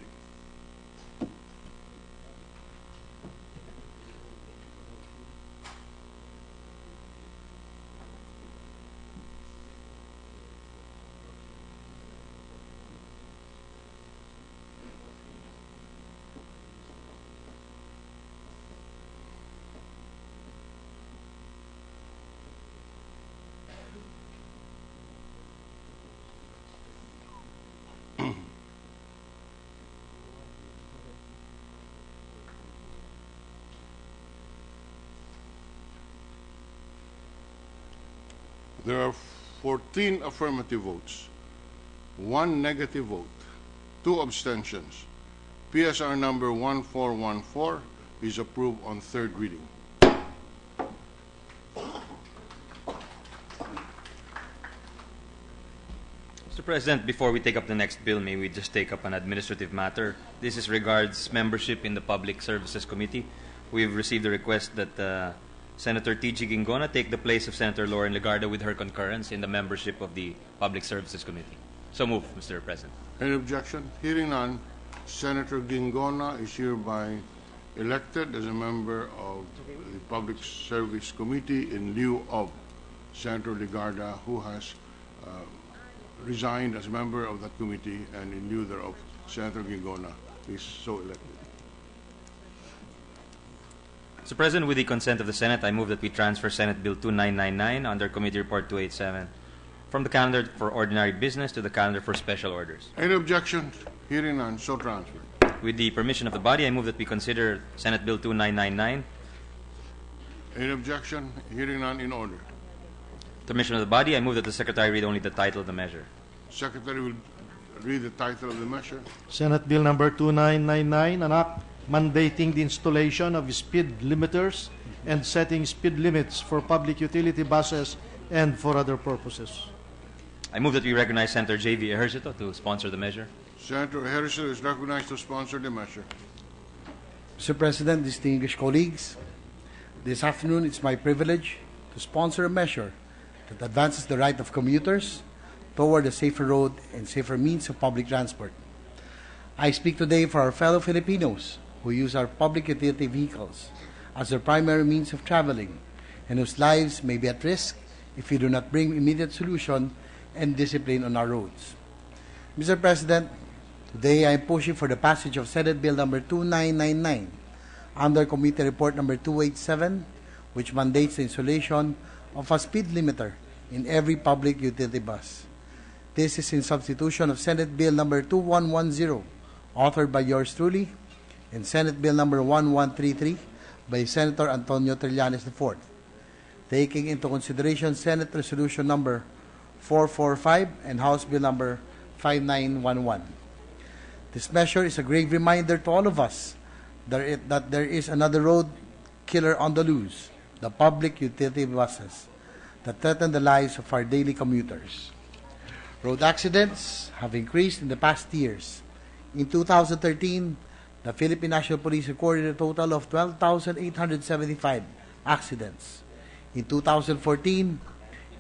There are 14 affirmative votes, 1 negative vote, 2 abstentions. PSR number 1414 is approved on third reading. Mr. President, before we take up the next bill, may we just take up an administrative matter. This is regards membership in the Public Services Committee. We've received a request that Senator T.G. Gingona take the place of Senator Lauren Legarda with her concurrence in the membership of the Public Services Committee. So move, Mr. President. Any objection? Hearing none, Senator Gingona is hereby elected as a member of the Public Service Committee in lieu of Senator Legarda, who has resigned as a member of that committee, and in lieu thereof, Senator Gingona is so elected. Mr. President, with the consent of the Senate, I move that we transfer Senate Bill 2999 under Committee Report 287 from the calendar for ordinary business to the calendar for special orders. Any objection? Hearing none, so transferred. With the permission of the body, I move that we consider Senate Bill 2999. Any objection? Hearing none, in order. With the permission of the body, I move that the Secretary read only the title of the measure. Secretary will read the title of the measure. Senate Bill number 2999, an act mandating the installation of speed limiters and setting speed limits for public utility buses and for other purposes. I move that we recognize Senator J.V. Ejercito to sponsor the measure. Senator Harrison is recognized to sponsor the measure. Mr. President, distinguished colleagues, this afternoon it's my privilege to sponsor a measure that advances the right of commuters toward a safer road and safer means of public transport. I speak today for our fellow Filipinos who use our public utility vehicles as their primary means of traveling and whose lives may be at risk if we do not bring immediate solution and discipline on our roads. Mr. President, today I am pushing for the passage of Senate Bill number 2999 under Committee Report number 287, which mandates the installation of a speed limiter in every public utility bus. This is in substitution of Senate Bill number 2110, authored by yours truly, and Senate Bill number 1133 by Senator Antonio Trillanes IV, taking into consideration Senate Resolution number 445 and House Bill number 5911. This measure is a grave reminder to all of us that there is another road killer on the loose, the public utility buses, that threaten the lives of our daily commuters. Road accidents have increased in the past years. In 2013, the Philippine National Police recorded a total of 12,875 accidents. In 2014,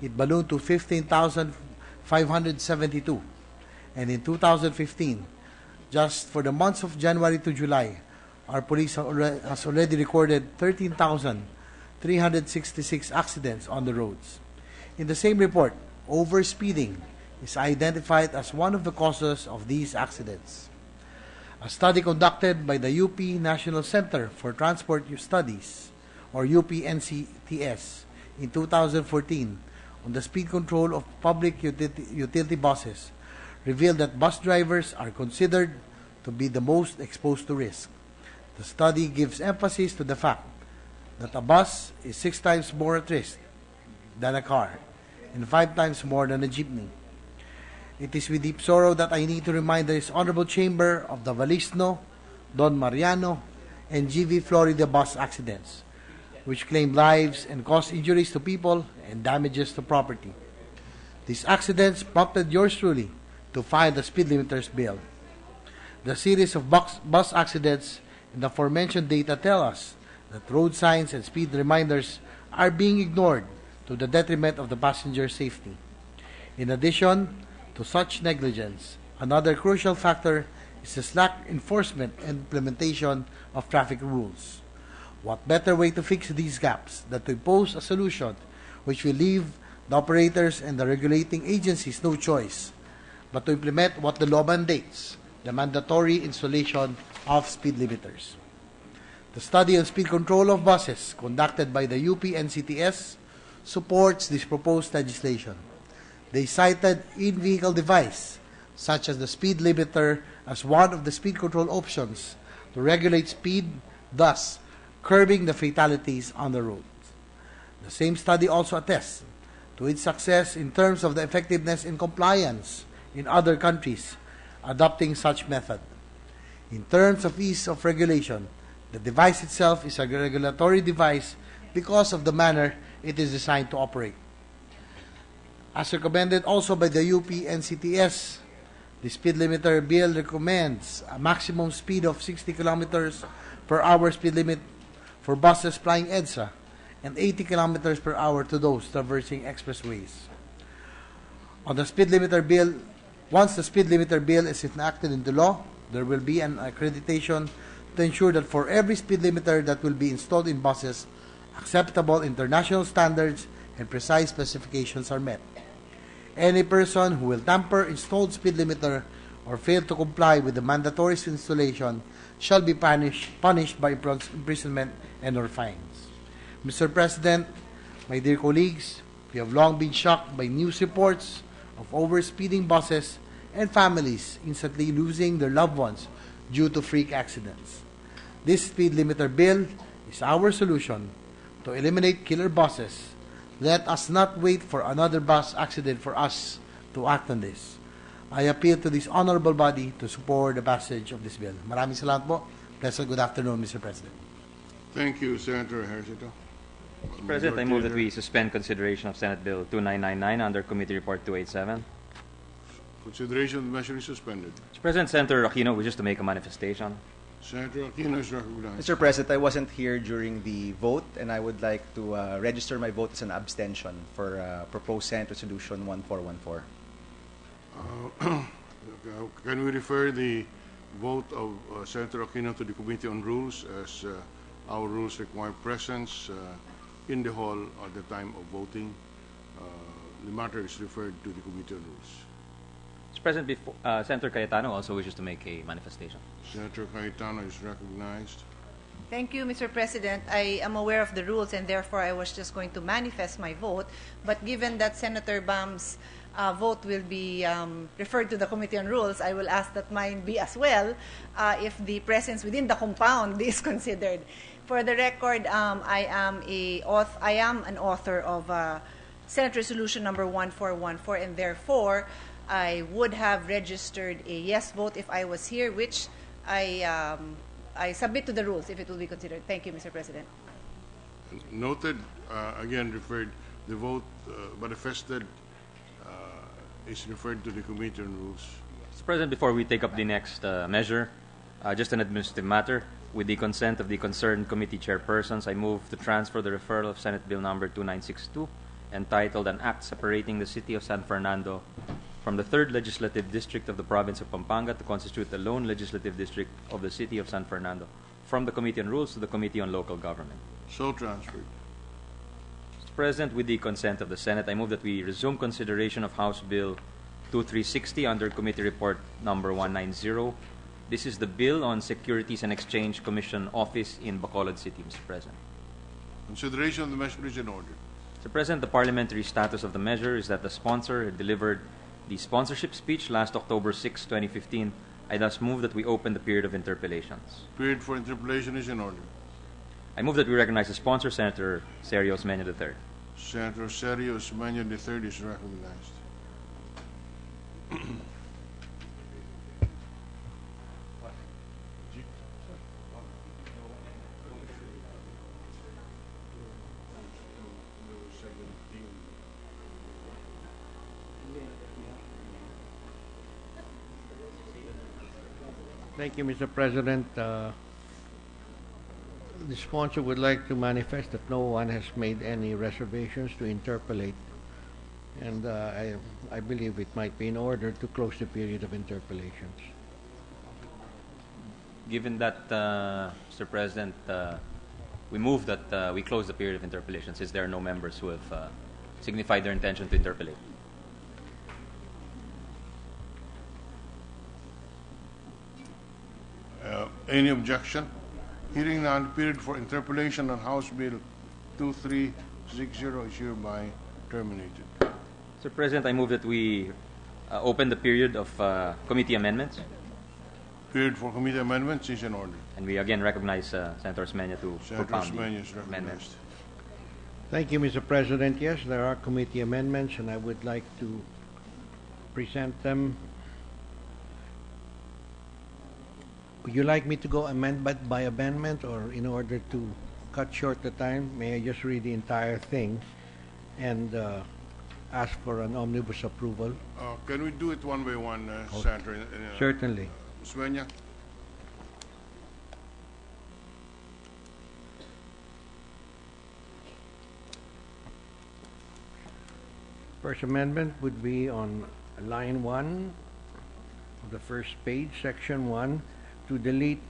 it ballooned to 15,572. And in 2015, just for the months of January to July, our police has already recorded 13,366 accidents on the roads. In the same report, overspeeding is identified as one of the causes of these accidents. A study conducted by the UP National Center for Transport Studies, or UP-NCTS, in 2014 on the speed control of public utility buses revealed that bus drivers are considered to be the most exposed to risk. The study gives emphasis to the fact that a bus is 6 times more at risk than a car and 5 times more than a jeepney. It is with deep sorrow that I need to remind this honorable chamber of the Valisno, Don Mariano, and GV Florida bus accidents, which claimed lives and caused injuries to people and damages to property. These accidents prompted yours truly to file the speed limiters bill. The series of bus accidents and the aforementioned data tell us that road signs and speed reminders are being ignored to the detriment of the passenger safety. In addition to such negligence, another crucial factor is the slack enforcement and implementation of traffic rules. What better way to fix these gaps than to impose a solution which will leave the operators and the regulating agencies no choice but to implement what the law mandates, the mandatory installation of speed limiters. The study on speed control of buses conducted by the UP NCTS supports this proposed legislation. They cited in-vehicle device, such as the speed limiter, as one of the speed control options to regulate speed, thus curbing the fatalities on the road. The same study also attests to its success in terms of the effectiveness in compliance in other countries adopting such method. In terms of ease of regulation, the device itself is a regulatory device because of the manner it is designed to operate. As recommended also by the UP NCTS, the speed limiter bill recommends a maximum speed of 60 kilometers per hour speed limit for buses flying EDSA and 80 kilometers per hour to those traversing expressways. On the speed limiter bill, once the speed limiter bill is enacted into law, there will be an accreditation to ensure that for every speed limiter that will be installed in buses, acceptable international standards and precise specifications are met. Any person who will tamper installed speed limiter or fail to comply with the mandatory installation shall be punished by imprisonment and or fines. Mr. President, my dear colleagues, we have long been shocked by news reports of overspeeding buses and families instantly losing their loved ones due to freak accidents. This speed limiter bill is our solution to eliminate killer buses. Let us not wait for another bus accident for us to act on this. I appeal to this honorable body to support the passage of this bill. Maraming salamat po. Pleasant good afternoon, Mr. President. Thank you, Senator Ejercito. Mr. President, I move that we suspend consideration of Senate Bill 2999 under Committee Report 287. Consideration of the measure is suspended. Mr. President, Senator Aquino wishes to make a manifestation. Senator Aquino is recognized. Mr. President, I wasn't here during the vote, and I would like to register my vote as an abstention for proposed Senate Resolution 1414. Can we refer the vote of Senator Aquino to the Committee on Rules, as our rules require presence in the hall at the time of voting? The matter is referred to the Committee on Rules. Mr. President, Senator Cayetano also wishes to make a manifestation. Senator Cayetano is recognized. Thank you, Mr. President. I am aware of the rules, and therefore I was just going to manifest my vote. But given that Senator Bam's vote will be referred to the Committee on Rules, I will ask that mine be as well if the presence within the compound is considered. For the record, I am an author of Senate Resolution number 1414, and therefore I would have registered a yes vote if I was here, which I submit to the rules if it will be considered. Thank you, Mr. President. Noted. Again, referred. The vote manifested is referred to the Committee on Rules. Mr. President, before we take up the next measure, just an administrative matter. With the consent of the concerned committee chairpersons, I move to transfer the referral of Senate Bill number 2962, entitled An Act Separating the City of San Fernando from the 3rd Legislative District of the Province of Pampanga to constitute the lone legislative district of the City of San Fernando, from the Committee on Rules to the Committee on Local Government. So transferred. Mr. President, with the consent of the Senate, I move that we resume consideration of House Bill 2360 under Committee Report number 190. This is the bill on Securities and Exchange Commission Office in Bacolod City, Mr. President. Consideration of the measure is in order. Mr. President, the parliamentary status of the measure is that the sponsor had delivered the sponsorship speech last October 6, 2015. I thus move that we open the period of interpellations. Period for interpellation is in order. I move that we recognize the sponsor, Senator Sergio Osmeña III. Senator Sergio Osmeña III is recognized. Thank you, Mr. President. The sponsor would like to manifest that no one has made any reservations to interpolate, and I believe it might be in order to close the period of interpellations. Given that, Mr. President, we move that we close the period of interpellations, since there are no members who have signified their intention to interpellate. Any objection? Hearing none, period for interpellation on House Bill 2360 is hereby terminated. Mr. President, I move that we open the period of committee amendments, Period for committee amendments is in order. and we again recognize Senator Osmeña to Senator propound the Osmeña is amendments. recognized. Thank you, Mr. President. Yes, there are committee amendments, and I would like to present them. Would you like me to go amendment by amendment, or in order to cut short the time, may I just read the entire thing and ask for an omnibus approval? Can we do it one by one, Senator? Certainly. Osmeña? First amendment would be on line 1 of the first page, section 1, to delete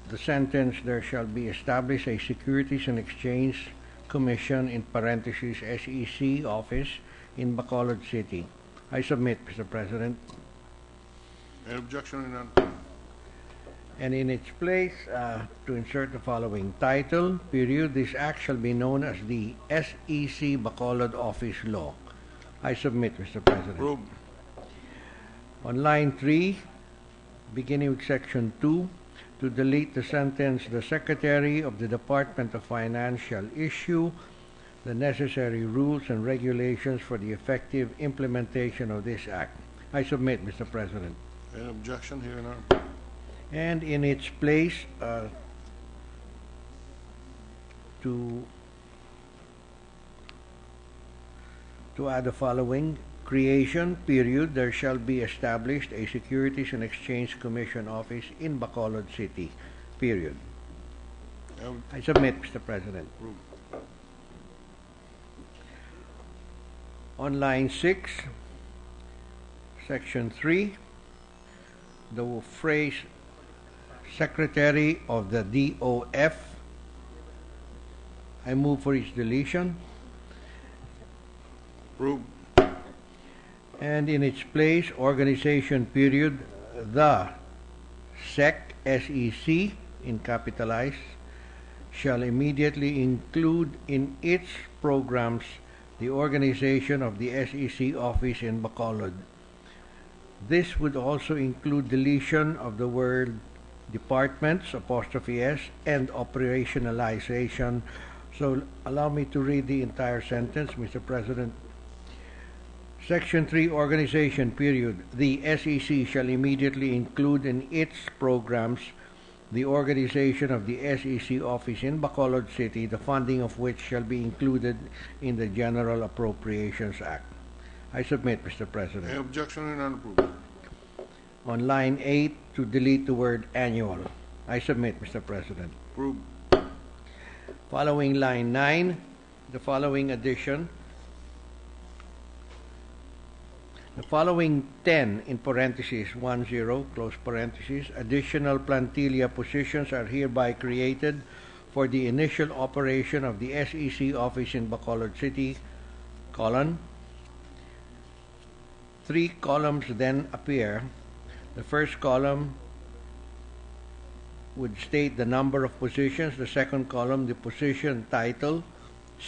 the sentence, "There shall be established a Securities and Exchange Commission," in parentheses, SEC office in Bacolod City. I submit, Mr. President. Any objection? None. And in its place, to insert the following title, period, "This act shall be known as the SEC Bacolod Office Law." I submit, Mr. President. Approved. On line 3, beginning with section 2, to delete the sentence, "The Secretary of the Department of Finance shall issue the necessary rules and regulations for the effective implementation of this act." I submit, Mr. President. Any objection? Here none. And in its place, to add the following, creation, period, "There shall be established a Securities and Exchange Commission office in Bacolod City," period. I submit, Mr. President. Approved. On line 6, section 3, the phrase "Secretary of the DOF," I move for its deletion. Approved. And in its place, organization, period, "The SEC," in capitalized, "shall immediately include in its programs the organization of the SEC office in Bacolod." This would also include deletion of the word "departments," '(s), and operationalization. So allow me to read the entire sentence, Mr. President. Section 3, organization, period, "The SEC shall immediately include in its programs the organization of the SEC office in Bacolod City, the funding of which shall be included in the General Appropriations Act." I submit, Mr. President. Any objection? None. Approved. On line 8, to delete the word "annual." I submit, Mr. President. Approved. Following line 9, the following addition. The following 10, in parentheses, 10, close parentheses, additional plantilla positions are hereby created for the initial operation of the SEC office in Bacolod City, colon. 3 columns then appear. The first column would state the number of positions, the second column the position title /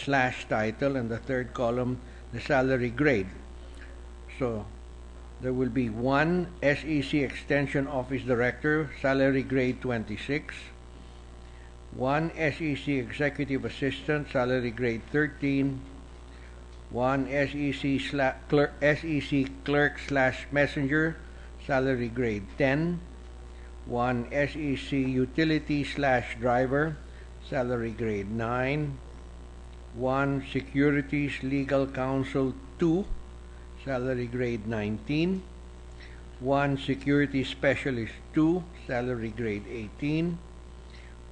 title, and the third column the salary grade. So there will be 1 SEC Extension Office Director, salary grade 26, 1 SEC Executive Assistant, salary grade 13, 1 SEC Clerk / Messenger, salary grade 10, 1 SEC Utility / Driver, salary grade 9, 1 Securities Legal Counsel 2, salary grade 19, 1 Security Specialist 2, salary grade 18,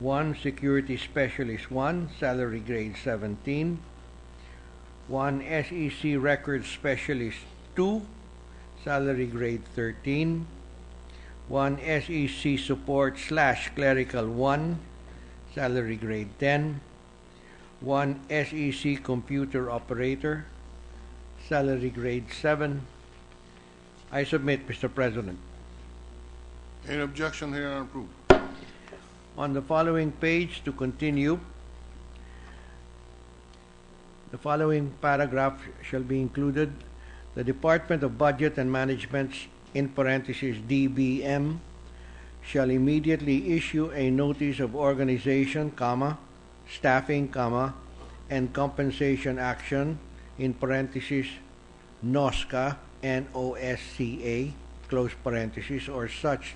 1 Security Specialist 1, salary grade 17, one SEC Records Specialist 2, salary grade 13, one SEC Support / Clerical 1, salary grade 10, one SEC Computer Operator, salary grade 7. I submit, Mr. President. Any objection here and approved? On the following page, to continue, the following paragraph shall be included. The Department of Budget and Management, in parentheses DBM, shall immediately issue a notice of organization, staffing, and compensation action, in parentheses NOSCA, NOSCA, close parentheses, or such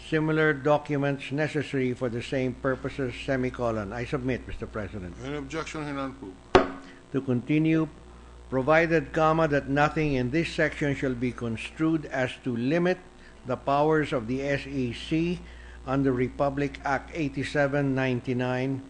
similar documents necessary for the same purposes, semicolon. I submit, Mr. President. Any objection here and approved? To continue, provided, that nothing in this section shall be construed as to limit the powers of the SEC under Republic Act 8799,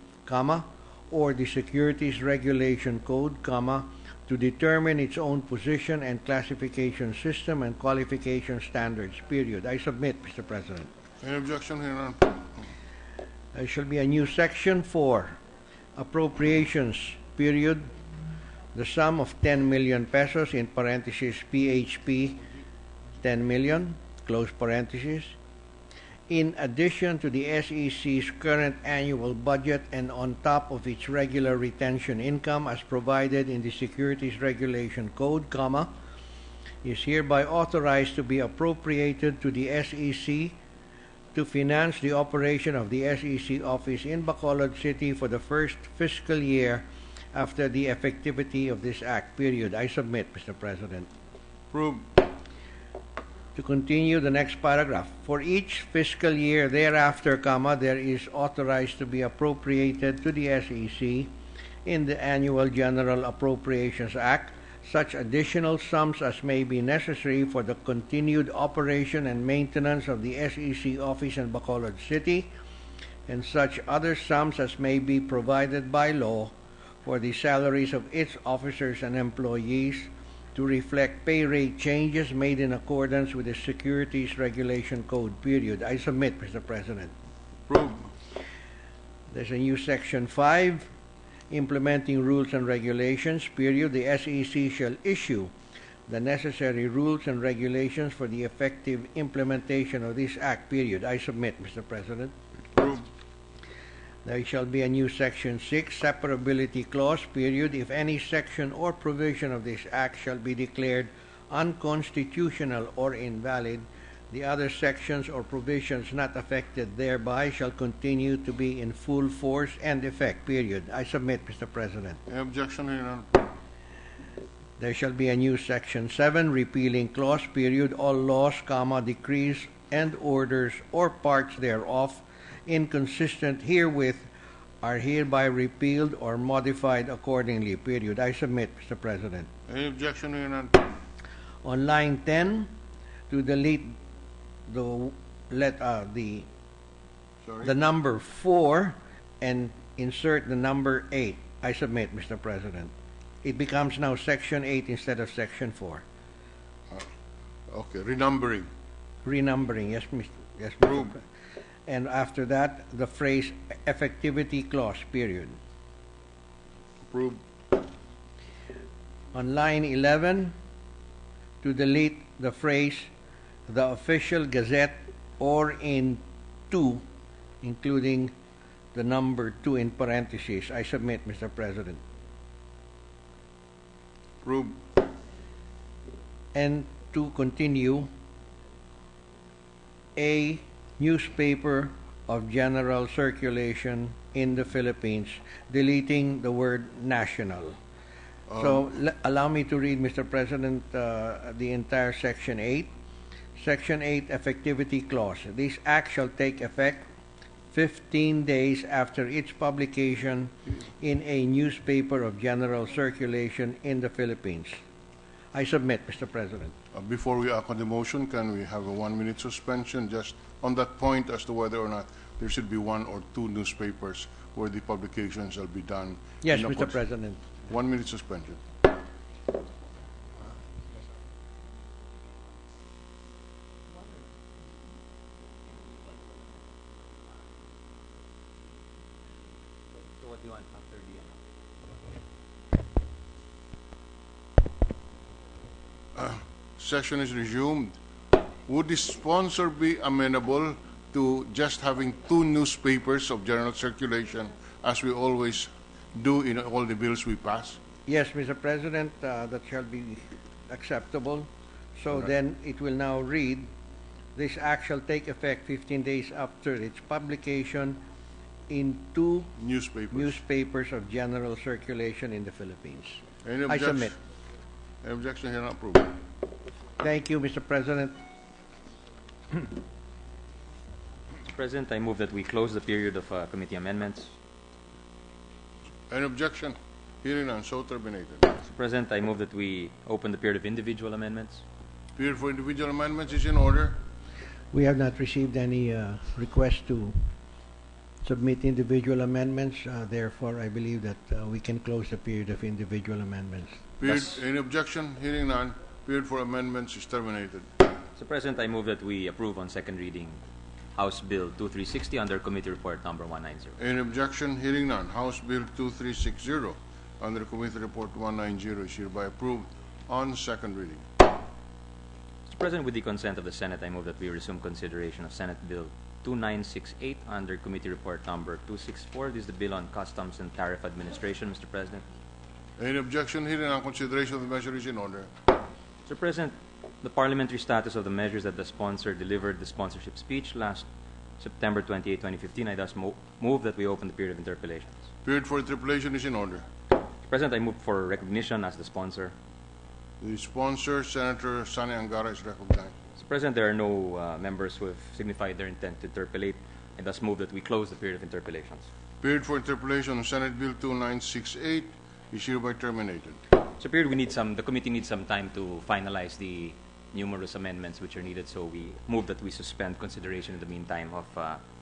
or the Securities Regulation Code, to determine its own position and classification system and qualification standards, period. I submit, Mr. President. Any objection here and approved? There shall be a new section 4, appropriations, period. The sum of 10 million pesos, in parentheses PHP 10 million, close parentheses, in addition to the SEC's current annual budget and on top of its regular retention income as provided in the Securities Regulation Code, is hereby authorized to be appropriated to the SEC to finance the operation of the SEC office in Bacolod City for the first fiscal year after the effectivity of this act, period. I submit, Mr. President. Approved. To continue the next paragraph, for each fiscal year thereafter, there is authorized to be appropriated to the SEC in the Annual General Appropriations Act such additional sums as may be necessary for the continued operation and maintenance of the SEC office in Bacolod City, and such other sums as may be provided by law for the salaries of its officers and employees to reflect pay rate changes made in accordance with the Securities Regulation Code, period. I submit, Mr. President. Approved. There's a new Section 5, implementing rules and regulations, period. The SEC shall issue the necessary rules and regulations for the effective implementation of this act, period. I submit, Mr. President. Approved. There shall be a new Section 6, separability clause, period. If any section or provision of this act shall be declared unconstitutional or invalid, the other sections or provisions not affected thereby shall continue to be in full force and effect, period. I submit, Mr. President. Any objection here and There shall be a new Section 7, repealing clause, period. All laws, decrees, and orders or parts thereof inconsistent herewith are hereby repealed or modified accordingly, period. I submit, Mr. President. Any objection here and On line 10, to delete the number 4 and insert the number 8. I submit, Mr. President. It becomes now Section 8 instead of Section 4. Okay, renumbering. Renumbering, yes, Mr. Approved. And after that, the phrase effectivity clause, period. Approved. On line 11, to delete the phrase the official gazette or in 2, including the number 2 in parentheses. I submit, Mr. President. Approved. And to continue, a newspaper of general circulation in the Philippines, deleting the word national. So allow me to read, Mr. President, the entire Section 8. Section 8, effectivity clause. This act shall take effect 15 days after its publication in a newspaper of general circulation in the Philippines. I submit, Mr. President. Before we act on the motion, can we have a 1-minute suspension just on that point as to whether or not there should be 1 or 2 newspapers where the publication shall be done? Yes, Mr. President. 1-minute suspension. Session is resumed. Would the sponsor be amenable to just having 2 newspapers of general circulation, as we always do in all the bills we pass? Yes, Mr. President, that shall be acceptable. So then it will now read, this act shall take effect 15 days after its publication in 2 newspapers of general circulation in the Philippines. Any I objection? submit. Any objection? Here, approved. Thank you, Mr. President. Mr. President, I move that we close the period of committee amendments. Any objection? Hearing none, so terminated. Mr. President, I move that we open the period of individual amendments. Period for individual amendments is in order. We have not received any request to submit individual amendments. Therefore, I believe that we can close the period of individual amendments. Period. Any objection? Hearing none. Period for amendments is terminated. Mr. President, I move that we approve on second reading House Bill 2360 under Committee Report number 190. Any objection? Hearing none. House Bill 2360 under Committee Report 190 is hereby approved on second reading. Mr. President, with the consent of the Senate, I move that we resume consideration of Senate Bill 2968 under Committee Report number 264. This is the bill on Customs and Tariff Administration, Mr. President. Any objection? Hearing none. Consideration of the measure is in order. Mr. President, the parliamentary status of the measures that the sponsor delivered the sponsorship speech last September 28, 2015, I thus move that we open the period of interpellations. Period for interpellation is in order. Mr. President, I move for recognition as the sponsor. The sponsor, Senator Sani Angara, is recognized. Mr. President, there are no members who have signified their intent to interpellate. I thus move that we close the period of interpellations. Period for interpellation on Senate Bill 2968 is hereby terminated. So, period, the committee needs some time to finalize the numerous amendments which are needed, so we move that we suspend consideration in the meantime of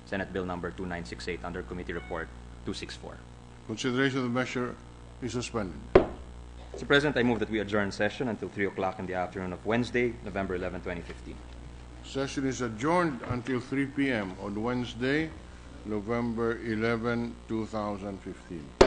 Senate Bill number 2968 under Committee Report 264. Consideration of the measure is suspended. Mr. President, I move that we adjourn session until 3 o'clock in the afternoon of Wednesday, November 11, 2015. Session is adjourned until 3 p.m. on Wednesday, November 11, 2015.